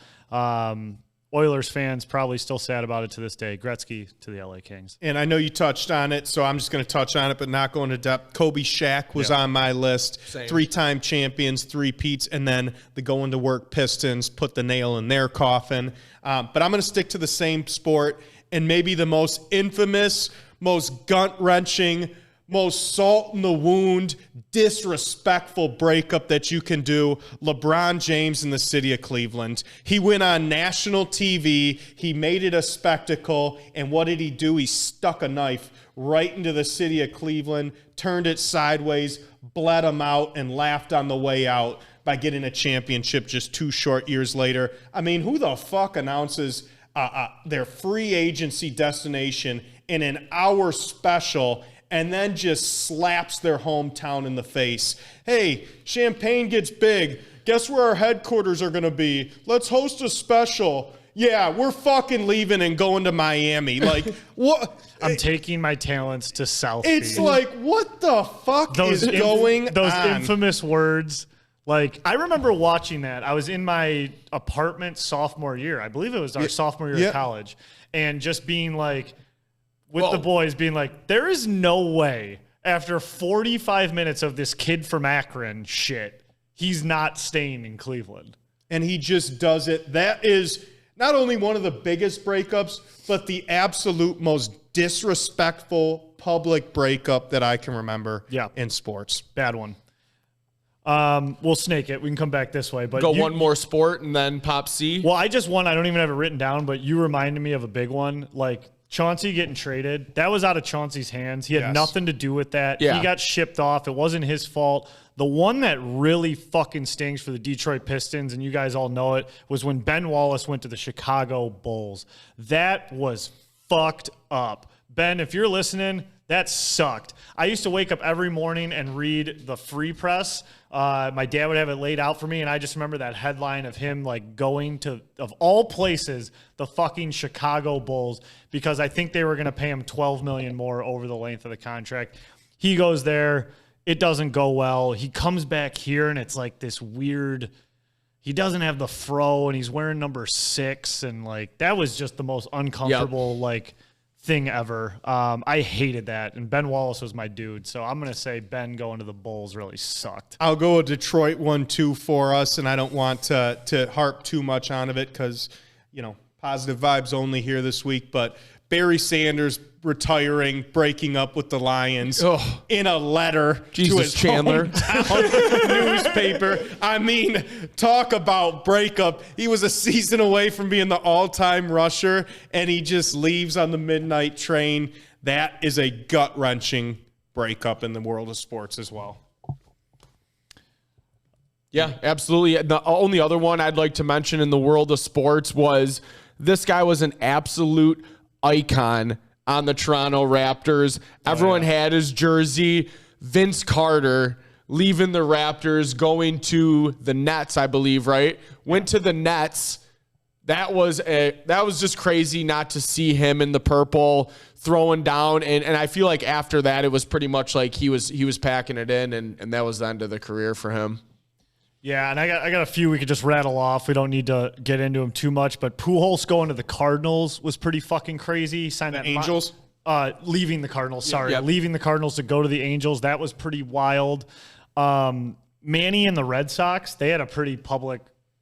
Oilers fans probably still sad about it to this day. Gretzky to the LA Kings. And I know you touched on it, so I'm just going to touch on it, but not go into depth. Kobe, Shaq was on my list. Same. 3-time champions, 3-peats, and then the going to work Pistons put the nail in their coffin. But I'm going to stick to the same sport, and maybe the most infamous, most gut-wrenching, most salt in the wound, disrespectful breakup that you can do, LeBron James in the city of Cleveland. He went on national TV, he made it a spectacle, and what did he do? He stuck a knife right into the city of Cleveland, turned it sideways, bled him out, and laughed on the way out by getting a championship just 2 short years later. I mean, who the fuck announces their free agency destination in an hour special and then just slaps their hometown in the face? Hey, Champaign gets big. Guess where our headquarters are going to be? Let's host a special. Yeah, we're fucking leaving and going to Miami. Like, what? I'm taking my talents to South It's Beach. like, what the fuck is going those on? infamous words. Like, I remember watching that. I was in my apartment sophomore year. I believe it was our sophomore year of college. And just being like, with the boys being like, there is no way after 45 minutes of this kid from Akron shit, he's not staying in Cleveland. And he just does it. That is not only one of the biggest breakups, but the absolute most disrespectful public breakup that I can remember in sports. Bad one. We'll snake it. We can come back this way. But one more sport and then Pop C. Well, I don't even have it written down, but you reminded me of a big one. Like, Chauncey getting traded, that was out of Chauncey's hands. He had nothing to do with that. Yeah. He got shipped off. It wasn't his fault. The one that really fucking stings for the Detroit Pistons, and you guys all know it, was when Ben Wallace went to the Chicago Bulls. That was fucked up. Ben, if you're listening, that sucked. I used to wake up every morning and read the Free Press. My dad would have it laid out for me, and I just remember that headline of him like going to, of all places, the fucking Chicago Bulls, because I think they were going to pay him $12 million more over the length of the contract. He goes there. It doesn't go well. He comes back here, and it's like this weird, he doesn't have the fro, and he's wearing number 6, and like that was just the most uncomfortable like thing ever. I hated that, and Ben Wallace was my dude, so I'm going to say Ben going to the Bulls really sucked. I'll go a Detroit 1-2 for us, and I don't want to harp too much on it because, you know, positive vibes only here this week, but Barry Sanders retiring, breaking up with the Lions in a letter to his Chandler newspaper. I mean, talk about breakup. He was a season away from being the all-time rusher, and he just leaves on the midnight train. That is a gut-wrenching breakup in the world of sports as well. Yeah, absolutely. The only other one I'd like to mention in the world of sports was this guy was an absolute icon on the Toronto Raptors. Everyone had his jersey. Vince Carter leaving the Raptors, going to the Nets, I believe, right? Went to the Nets. That was just crazy not to see him in the purple throwing down. And I feel like after that, it was pretty much like he was packing it in, and that was the end of the career for him. Yeah, and I got a few we could just rattle off. We don't need to get into them too much, but Pujols going to the Cardinals was pretty fucking crazy. He signed the Angels? Leaving the Cardinals, sorry. Yep. Leaving the Cardinals to go to the Angels. That was pretty wild. Manny and the Red Sox, they had a pretty public,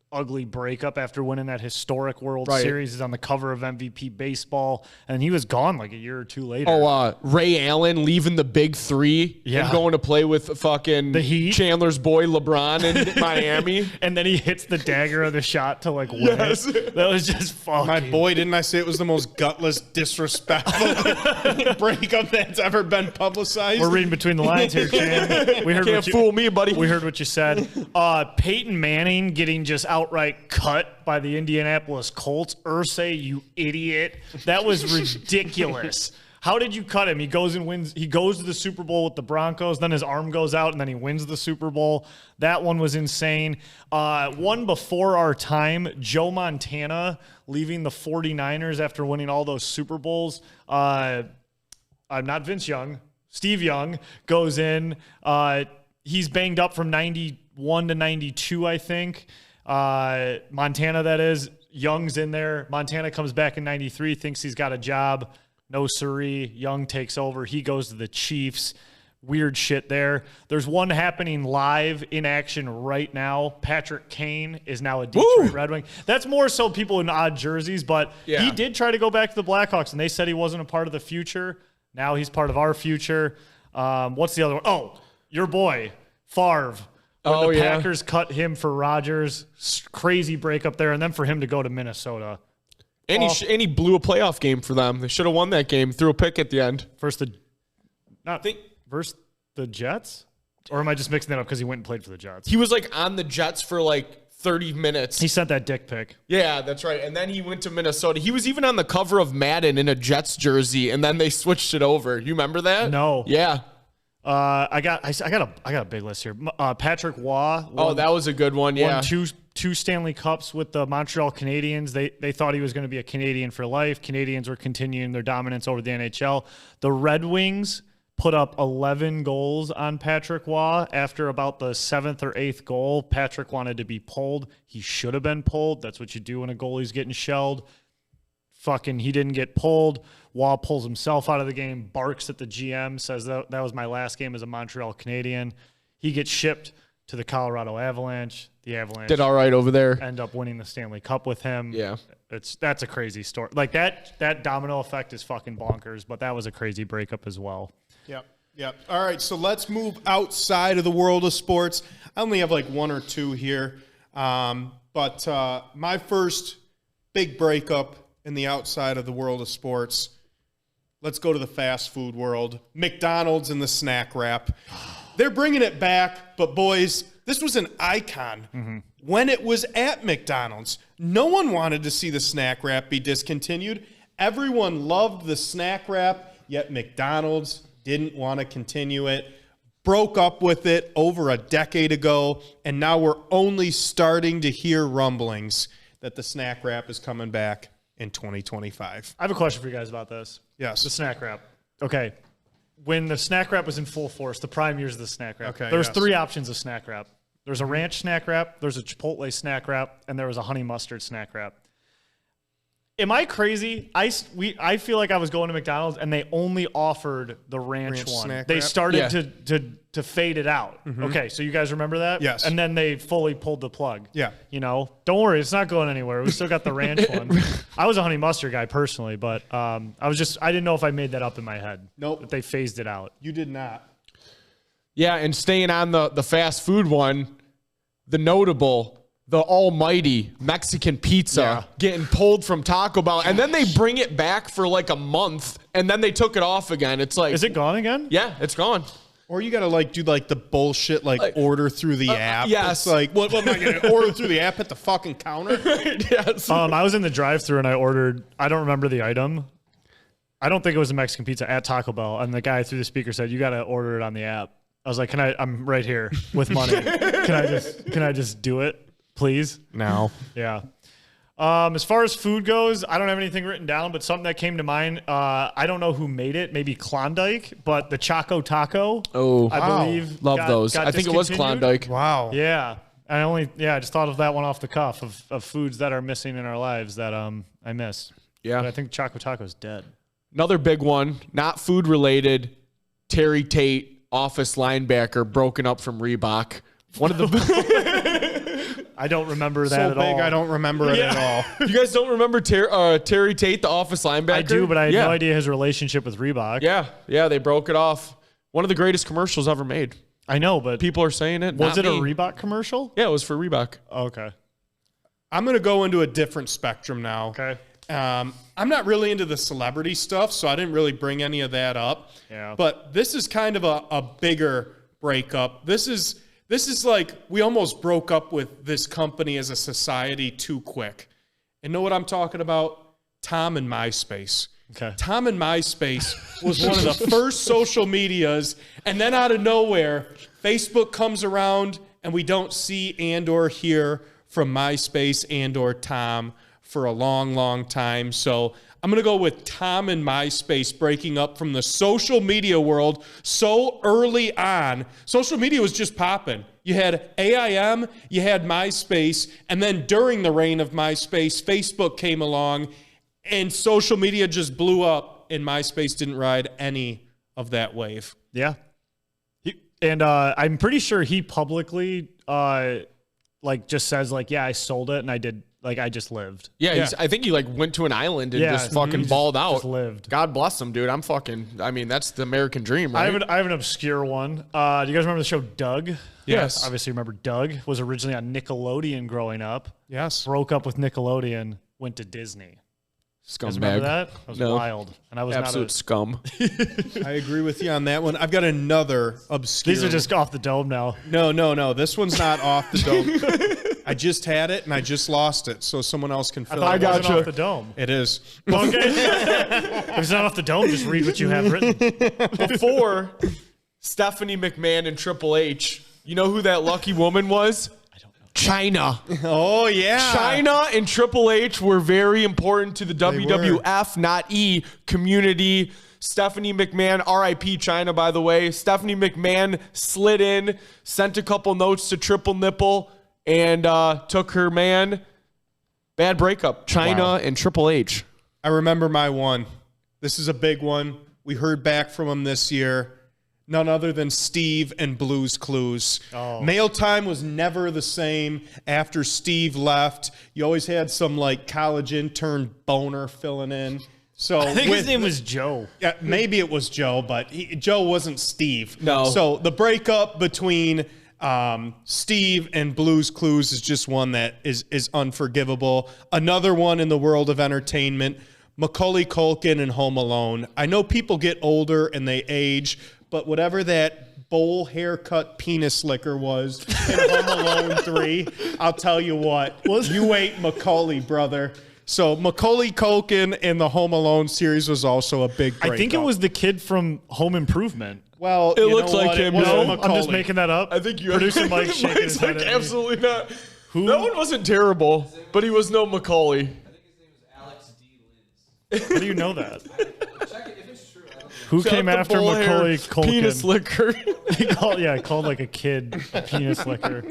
ugly breakup after winning that historic World Series. He's on the cover of MVP Baseball, and he was gone like a year or two later. Ray Allen leaving the big three and going to play with fucking the Heat, Chandler's boy LeBron in Miami. And then he hits the dagger of the shot to like win it. That was just fucking. My boy, didn't I say it was the most gutless, disrespectful breakup that's ever been publicized? We're reading between the lines here, Chan. We heard Can't fool me, buddy. We heard what you said. Peyton Manning getting just outright cut by the Indianapolis Colts. Irsay, you idiot. That was ridiculous. How did you cut him? He goes and wins. He goes to the Super Bowl with the Broncos. Then his arm goes out, and then he wins the Super Bowl. That one was insane. One before our time, Joe Montana leaving the 49ers after winning all those Super Bowls. I'm not Vince Young. Steve Young goes in. He's banged up from 91 to 92, I think. Montana, that is. Young's in there. Montana comes back in 93, thinks he's got a job. No siree. Young takes over. He goes to the Chiefs. Weird shit there. There's one happening live in action right now. Patrick Kane is now a Detroit Red Wing. That's more so people in odd jerseys, but he did try to go back to the Blackhawks, and they said he wasn't a part of the future. Now he's part of our future. What's the other one? Oh, your boy, Favre. When the Packers cut him for Rodgers. Crazy breakup there. And then for him to go to Minnesota. And he blew a playoff game for them. They should have won that game. Threw a pick at the end. Versus the Jets? Or am I just mixing that up because he went and played for the Jets? He was like on the Jets for like 30 minutes. He sent that dick pic. Yeah, that's right. And then he went to Minnesota. He was even on the cover of Madden in a Jets jersey, and then they switched it over. You remember that? No. Yeah. I got a big list here. Patrick Waugh. That was a good one. Yeah. Won two Stanley Cups with the Montreal Canadiens. They thought he was going to be a Canadian for life. Canadians were continuing their dominance over the NHL. The Red Wings put up 11 goals on Patrick Waugh. After about the 7th or 8th goal, Patrick wanted to be pulled. He should have been pulled. That's what you do when a goalie's getting shelled. He didn't get pulled. Waugh pulls himself out of the game, barks at the GM, says that was my last game as a Montreal Canadian. He gets shipped to the Colorado Avalanche. The Avalanche did all right over there. End up winning the Stanley Cup with him. Yeah. That's a crazy story. Like that domino effect is fucking bonkers, but that was a crazy breakup as well. Yep. All right, so let's move outside of the world of sports. I only have like one or two here. But my first big breakup in the outside of the world of sports let's go to the fast food world. McDonald's and the snack wrap. They're bringing it back, but boys, this was an icon when it was at McDonald's. No one wanted to see the snack wrap be discontinued. Everyone loved the snack wrap, yet McDonald's didn't want to continue it. Broke up with it over a decade ago, and now we're only starting to hear rumblings that the snack wrap is coming back in 2025. I have a question for you guys about this. Yes. The snack wrap. Okay. When the snack wrap was in full force, the prime years of the snack wrap, Okay, there's yes. 3 options of snack wrap. There's a ranch snack wrap, there's a Chipotle snack wrap, and there was a honey mustard snack wrap. Am I crazy? I feel like I was going to McDonald's and they only offered the ranch one. snack They wrap? started to fade it out. Okay, so you guys remember that? Yes. And then they fully pulled the plug. Yeah. You know, don't worry, it's not going anywhere. We still got the ranch one. I was a honey mustard guy personally, but I didn't know if I made that up in my head. Nope. That they phased it out. You did not. Yeah, and staying on the fast food one, the almighty Mexican pizza getting pulled from Taco Bell, and then they bring it back for like a month, and then they took it off again. It's like, Is it gone again? yeah, it's gone. Or you got to do the bullshit order through the app. yes. It's like, what am I going to order through the app at the fucking counter? Yes. I was in the drive-thru and I ordered, I don't remember the item. I don't think it was a Mexican pizza at Taco Bell. And the guy through the speaker said, you got to order it on the app. I was like, I'm right here with money. Can I just do it, please? No. Yeah. As far as food goes, I don't have anything written down, but something that came to mind, I don't know who made it, maybe Klondike, but the Choco Taco, I believe. Love got those. I think it was discontinued. Klondike. Wow. Yeah. I just thought of that one off the cuff of foods that are missing in our lives that I miss. Yeah. But I think Choco Taco's dead. Another big one, not food related. Terry Tate, office linebacker, broken up from Reebok. One of the I don't remember that So at big, all. I don't remember it at all. You guys don't remember Terry Tate, the office linebacker? I do, but I had no idea his relationship with Reebok. Yeah, they broke it off. One of the greatest commercials ever made. I know, but People are saying it. was not it me. a Reebok commercial? Yeah, it was for Reebok. Okay. I'm going to go into a different spectrum now. Okay. I'm not really into the celebrity stuff, so I didn't really bring any of that up. Yeah. But this is kind of a bigger breakup. This is like we almost broke up with this company as a society too quick. And know what I'm talking about? Tom and MySpace. Okay. Tom and MySpace was one of the first social medias, and then out of nowhere, Facebook comes around, and we don't see and or hear from MySpace and or Tom for a long, long time. So I'm going to go with Tom and MySpace breaking up from the social media world so early on. Social media was just popping. You had AIM, you had MySpace, and then during the reign of MySpace, Facebook came along, and social media just blew up, and MySpace didn't ride any of that wave. Yeah. I'm pretty sure he publicly just says yeah, I sold it and I did I just lived. Yeah, I think he went to an island and just fucking he balled out. Just lived. God bless him, dude. That's the American dream, right? I have an obscure one. Do you guys remember the show Doug? Yes. Obviously remember Doug. Was originally on Nickelodeon growing up. Yes. Broke up with Nickelodeon, went to Disney. You guys remember Scumbag. that? That was wild. And I was Absolute scum. I agree with you on that one. I've got another obscure. These are just off the dome now. No. This one's not off the dome. I just had it and I just lost it, so someone else can fill I it. thought it wasn't off the dome. It is. Okay. If it's not off the dome, just read what you have written. Before Stephanie McMahon and Triple H, you know who that lucky woman was? I don't know. China. Oh, yeah. China and Triple H were very important to the WWF, not E, community. Stephanie McMahon, RIP China, by the way. Stephanie McMahon slid in, sent a couple notes to Triple Nipple, and took her man. Bad breakup. China and Triple H. I remember my one. This is a big one. We heard back from him this year. None other than Steve and Blue's Clues. Oh. Mail time was never the same after Steve left. You always had some college intern boner filling in. So I think his name was Joe. Yeah, maybe it was Joe, but Joe wasn't Steve. No. So the breakup between Steve and Blue's Clues is just one that is unforgivable. Another one in the world of entertainment, Macaulay Culkin in Home Alone. I know people get older and they age, but whatever that bowl haircut penis licker was in Home Alone 3, I'll tell you what, you ate Macaulay, brother. So Macaulay Culkin in the Home Alone series was also a big breakup. I think it was the kid from Home Improvement. Well, it looks like him. No, I'm just making that up. I think you producer Mike shaking his head. Absolutely not. Who? That one wasn't terrible, but he was no Macaulay. I think his name was Alex D. Linz. How do you know that? Check it if it's true. I don't know. Who came after Macaulay Culkin? Penis licker. He called like a kid a penis licker.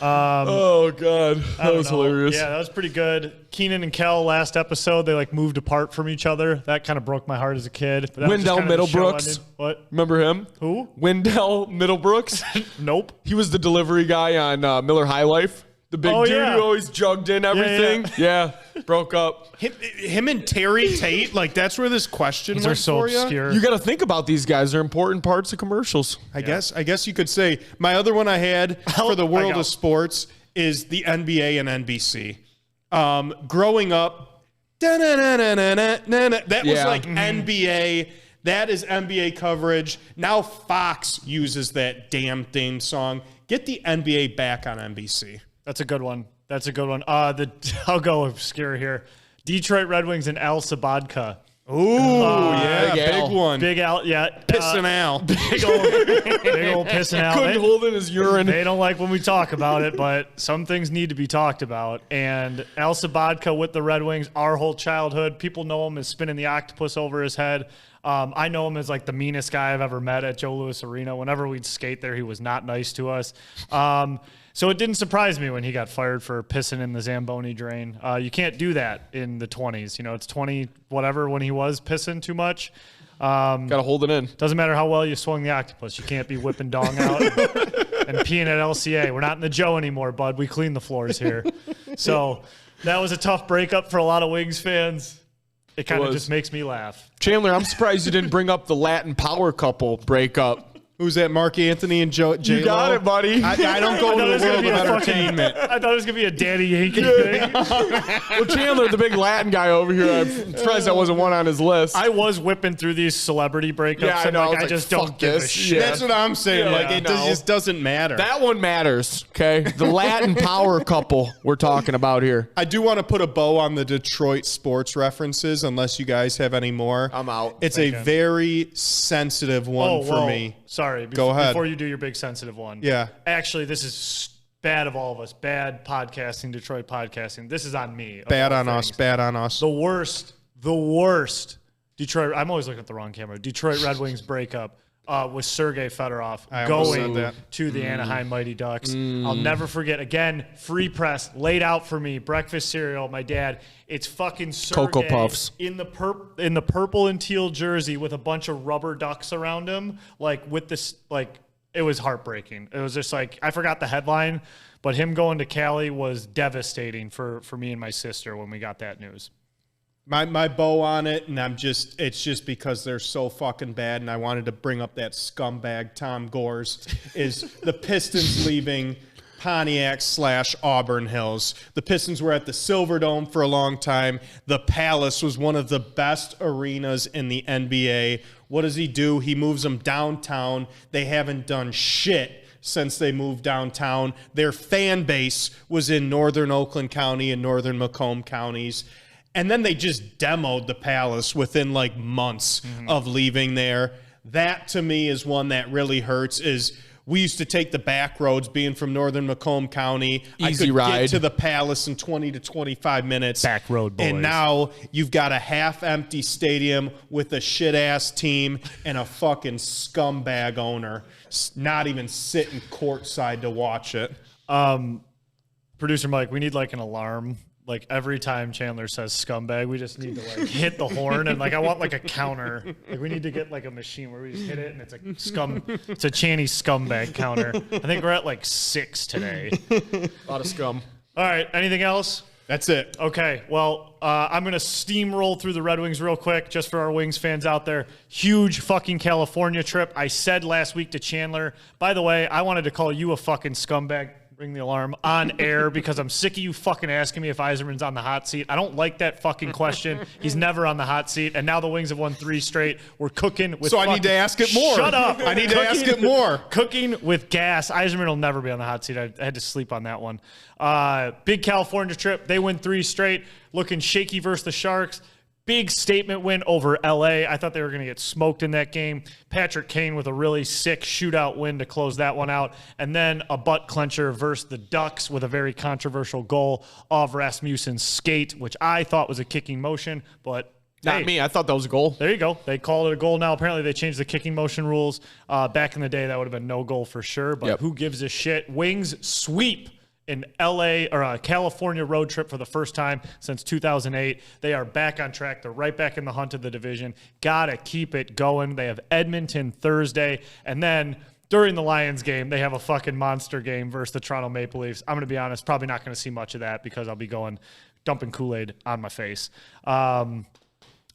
Oh God, that was hilarious. Yeah, that was pretty good. Keenan and Kel last episode, they like moved apart from each other. That kind of broke my heart as a kid. But Wendell Middlebrooks. What? Remember him? Who? Wendell Middlebrooks. Nope. He was the delivery guy on Miller High Life. The big dude who always jugged in everything. Yeah, broke up. Him and Terry Tate, like that's where this question These went are so for ya. obscure. You got to think about these guys. They're important parts of commercials. I guess you could say my other one I had for the world of sports is the NBA and NBC. Growing up, that was like NBA. That is NBA coverage. Now Fox uses that damn theme song. Get the NBA back on NBC. That's a good one. I'll go obscure here. Detroit Red Wings and Al Sabadka. Ooh, yeah, Big big one. Big Al, yeah. Pissin' Al. Big old Pissin' Al. Couldn't hold in his urine. They don't like when we talk about it, but some things need to be talked about. And Al Sabadka with the Red Wings, our whole childhood, people know him as spinning the octopus over his head. I know him as like the meanest guy I've ever met at Joe Louis Arena. Whenever we'd skate there, he was not nice to us. So it didn't surprise me when he got fired for pissing in the Zamboni drain. You can't do that in the 20s. You know, it's 20 whatever when he was pissing too much. Got to hold it in. Doesn't matter how well you swung the octopus. You can't be whipping dong out and peeing at LCA. We're not in the Joe anymore, bud. We clean the floors here. So that was a tough breakup for a lot of Wings fans. It kind of just makes me laugh. Chandler, I'm surprised you didn't bring up the Latin power couple breakup. Who's that? Mark Anthony and J-Lo? You got it, buddy. I don't go to the world of entertainment. I thought it was going to be a Daddy Yankee thing. Well, Chandler, the big Latin guy over here, I'm surprised that wasn't one on his list. I was whipping through these celebrity breakups. Yeah, I know. I just don't give a shit. Yeah. That's what I'm saying. Yeah, like, it just doesn't matter. That one matters, okay? The Latin power couple we're talking about here. I do want to put a bow on the Detroit sports references, unless you guys have any more. I'm out. It's a very sensitive one for me. Sorry. Go ahead. Before you do your big sensitive one. Yeah. Actually, this is bad of all of us. Bad podcasting, Detroit podcasting. This is on me. Bad on us. Bad on us. The worst Detroit. I'm always looking at the wrong camera. Detroit Red Wings breakup with Sergei Fedorov going to the Anaheim Mighty Ducks. I'll never forget. Again, free press laid out for me. Breakfast cereal. My dad. It's fucking Sergei Cocoa Puffs in the purple and teal jersey with a bunch of rubber ducks around him. Like with this, like it was heartbreaking. It was just like I forgot the headline, but him going to Cali was devastating for me and my sister when we got that news. My bow on it, and it's just because they're so fucking bad, and I wanted to bring up that scumbag Tom Gores, is the Pistons leaving Pontiac/Auburn Hills. The Pistons were at the Silverdome for a long time. The Palace was one of the best arenas in the NBA. What does he do? He moves them downtown. They haven't done shit since they moved downtown. Their fan base was in northern Oakland County and northern Macomb counties. And then they just demoed the Palace within like months of leaving there. That to me is one that really hurts. Is we used to take the back roads being from northern Macomb County. Easy I could ride. get to the Palace in 20 to 25 minutes. Back road boys. And now you've got a half-empty stadium with a shit-ass team and a fucking scumbag owner not even sitting courtside to watch it. Producer Mike, we need like an alarm. Like every time Chandler says scumbag, we just need to like hit the horn and like I want like a counter. Like we need to get like a machine where we just hit it and it's like it's a Channy scumbag counter. I think we're at like 6 today. A lot of scum. All right, anything else? That's it. Okay, well, I'm going to steamroll through the Red Wings real quick just for our Wings fans out there. Huge fucking California trip. I said last week to Chandler, by the way, I wanted to call you a fucking scumbag. ring the alarm on air because I'm sick of you fucking asking me if Yzerman's on the hot seat. I don't like that fucking question. He's never on the hot seat, and now the Wings have won 3 straight. We're cooking with So I need to ask it more. Shut up. I need to ask it more. Cooking with gas. Yzerman will never be on the hot seat. I had to sleep on that one. Big California trip. They win 3 straight. Looking shaky versus the Sharks. Big statement win over LA. I thought they were going to get smoked in that game. Patrick Kane with a really sick shootout win to close that one out. And then a butt clencher versus the Ducks with a very controversial goal of Rasmussen's skate, which I thought was a kicking motion, but Not me. I thought that was a goal. there you go. They call it a goal now. Apparently, they changed the kicking motion rules. Back in the day, that would have been no goal for sure, but who gives a shit? Wings sweep in LA or a California road trip for the first time since 2008. They are back on track. They're right back in the hunt of the division. Gotta keep it going. They have Edmonton Thursday, and then during the Lions game, they have a fucking monster game versus the Toronto Maple Leafs. I'm going to be honest, probably not going to see much of that because I'll be dumping Kool-Aid on my face.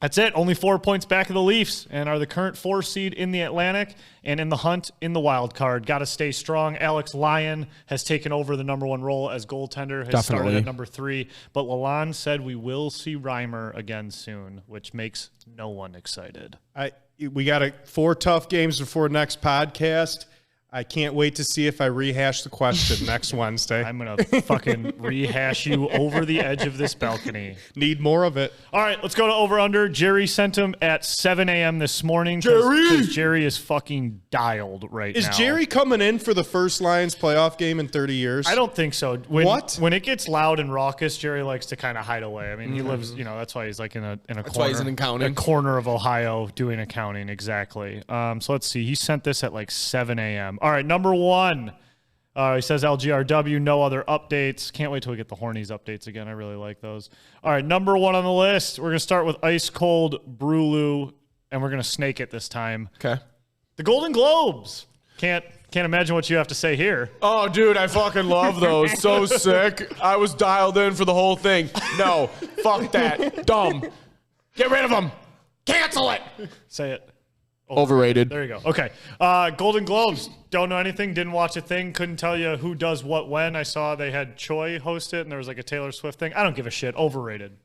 That's it. Only 4 points back of the Leafs and are the current 4 seed in the Atlantic and in the hunt in the wild card. Got to stay strong. Alex Lyon has taken over the number 1 role as goaltender, has started at number 3. But Lalonde said we will see Reimer again soon, which makes no one excited. We got 4 tough games before next podcast. I can't wait to see if I rehash the question next Wednesday. I'm going to fucking rehash you over the edge of this balcony. Need more of it. All right, let's go to over-under. Jerry sent him at 7 a.m. this morning. Because Jerry is fucking dialed right now. Is Jerry coming in for the first Lions playoff game in 30 years? I don't think so. What? When it gets loud and raucous, Jerry likes to kind of hide away. I mean, he lives, that's why he's like in a corner. That's why he's in accounting. A corner of Ohio doing accounting, exactly. So let's see. He sent this at like 7 a.m. All right, number 1. He says LGRW, no other updates. Can't wait till we get the Hornies updates again. I really like those. All right, number 1 on the list. We're going to start with Ice Cold Brulu, and we're going to snake it this time. Okay. The Golden Globes. Can't imagine what you have to say here. Oh, dude, I fucking love those. So sick. I was dialed in for the whole thing. No, fuck that. Dumb. Get rid of them. Cancel it. Say it. Overrated. There you go. Okay. Golden Globes. Don't know anything. Didn't watch a thing. Couldn't tell you who does what when. I saw they had Choi host it, and there was like a Taylor Swift thing. I don't give a shit. Overrated.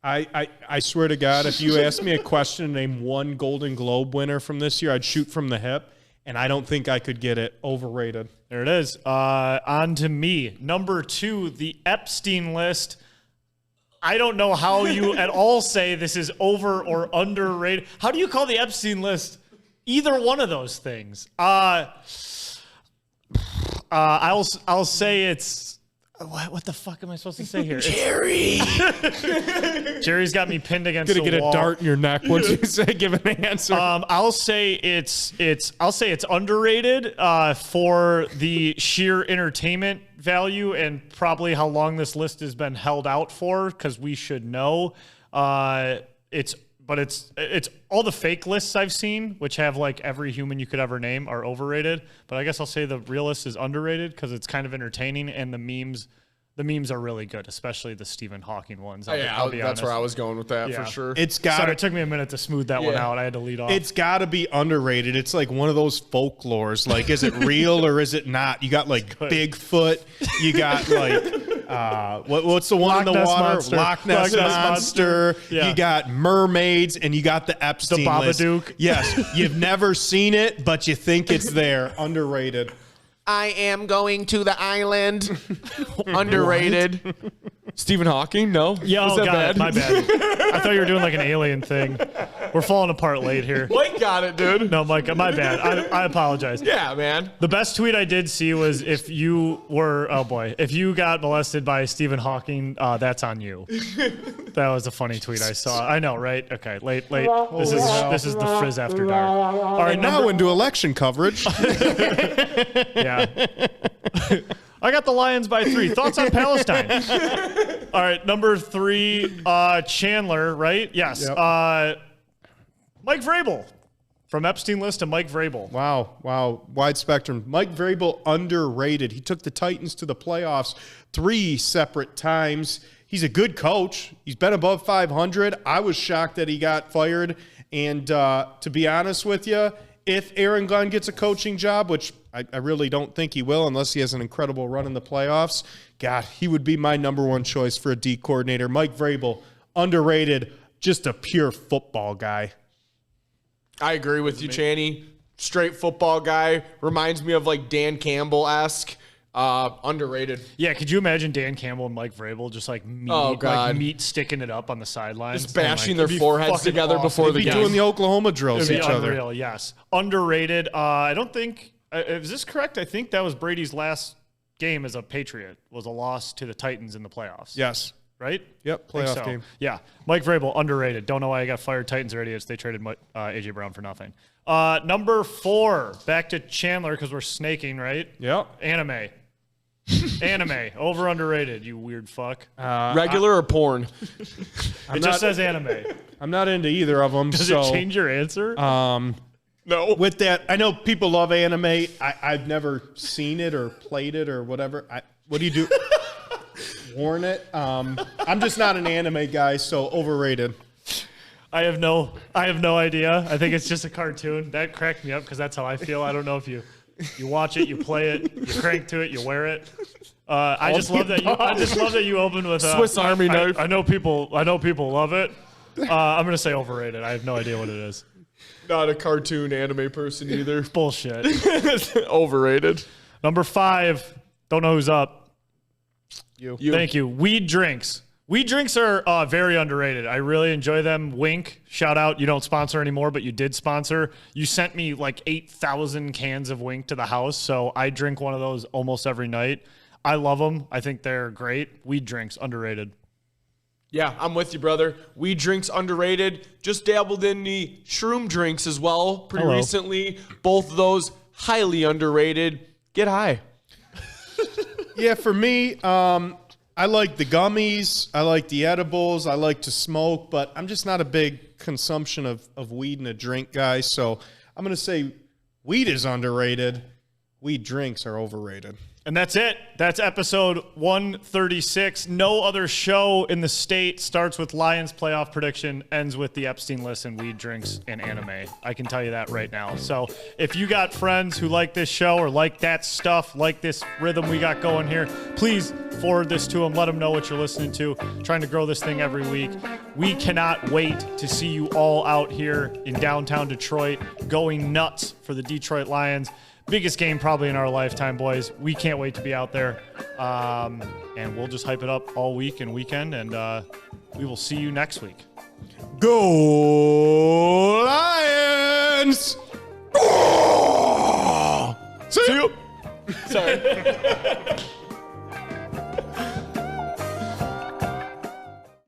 I swear to God, if you asked me a question to name 1 Golden Globe winner from this year, I'd shoot from the hip, and I don't think I could get it. Overrated. There it is. On to me. Number 2, the Epstein list. I don't know how you at all say this is over or underrated. How do you call the Epstein list either one of those things? I'll say it's what the fuck am I supposed to say here? Jerry. Jerry's got me pinned against the wall. Gonna get a dart in your neck once you say give an answer. I'll say it's underrated for the sheer entertainment value and probably how long this list has been held out for, because we should know. It's all the fake lists I've seen, which have like every human you could ever name, are overrated. But I guess I'll say the real list is underrated because it's kind of entertaining, and the memes are really good, especially the Stephen Hawking ones. I'll be that's honest. where I was going with that for sure. Sorry, it took me a minute to smooth that one out. I had to lead off. It's got to be underrated. It's like one of those folklores. Like, is it real or is it not? You got like Bigfoot. You got like what's the one in the water? Monster. Loch Ness Monster. Yeah. You got mermaids, and you got the Epstein list. Babadook. Yes, you've never seen it, but you think it's there. Underrated. I am going to the island. Underrated. Stephen Hawking? No. Yeah, Was that bad? My bad. I thought you were doing like an alien thing. We're falling apart late here. Mike got it, dude. No, Mike, my bad. I apologize. Yeah, man. The best tweet I did see was if you got molested by Stephen Hawking, that's on you. That was a funny tweet I saw. I know, right? Okay, late. This is the Fizz After Dark. All right, Now into election coverage. Yeah. I got the Lions by 3. Thoughts on Palestine? All right, number 3, Chandler, right? Yes. Yep. Mike Vrabel. From Epstein list to Mike Vrabel. Wow. Wide spectrum. Mike Vrabel, underrated. He took the Titans to the playoffs 3 separate times. He's a good coach. He's been above 500. I was shocked that he got fired. And to be honest with you, if Aaron Glenn gets a coaching job, which I really don't think he will unless he has an incredible run in the playoffs. God, he would be my number one choice for a D coordinator. Mike Vrabel, underrated, just a pure football guy. I agree with you, Channy. Straight football guy. Reminds me of like Dan Campbell-esque. Underrated. Yeah, could you imagine Dan Campbell and Mike Vrabel just like meat sticking it up on the sidelines? Just bashing their foreheads together before the They'd be game. doing the Oklahoma drills It'd each be other. unreal, yes. Underrated. I don't think, is this correct? I think that was Brady's last game as a Patriot, was a loss to the Titans in the playoffs. Yes. Right? Yep, Think playoff so. game. Yeah. Mike Vrabel, underrated. Don't know why he got fired. Titans are idiots. They traded A.J. Brown for nothing. Number 4, back to Chandler because we're snaking, right? Yep. Anime. Anime. Over, underrated, you weird fuck. Regular or porn? It just says anime. I'm not into either of them. Does it change your answer? No. With that, I know people love anime. I've never seen it or played it or whatever. What do you do? Warn it. I'm just not an anime guy, so overrated. I have no idea. I think it's just a cartoon. That cracked me up because that's how I feel. I don't know if you watch it, you play it, you crank to it, you wear it. I just love that you opened with Swiss Army knife. I know people love it. I'm gonna say overrated. I have no idea what it is. Not a cartoon anime person either. Bullshit. Overrated. Number 5. Don't know who's up. You. Thank you. Weed drinks. Weed drinks are very underrated. I really enjoy them. Wink, shout out. You don't sponsor anymore, but you did sponsor. You sent me like 8,000 cans of Wink to the house, so I drink one of those almost every night. I love them. I think they're great. Weed drinks, underrated. Yeah, I'm with you, brother. Weed drinks underrated. Just dabbled in the shroom drinks as well pretty recently. Both of those highly underrated. Get high. Yeah, for me, I like the gummies. I like the edibles. I like to smoke, but I'm just not a big consumption of weed and a drink guy. So I'm going to say weed is underrated. Weed drinks are overrated. And that's it. That's episode 136. No other show in the state starts with Lions playoff prediction, ends with the Epstein list and weed drinks and anime. I can tell you that right now. So if you got friends who like this show or like that stuff, like this rhythm we got going here, please forward this to them. Let them know what you're listening to. Trying to grow this thing every week. We cannot wait to see you all out here in downtown Detroit going nuts for the Detroit Lions. Biggest game probably in our lifetime, boys. We can't wait to be out there. And we'll just hype it up all week and weekend, and we will see you next week. Go Lions! See you. Sorry.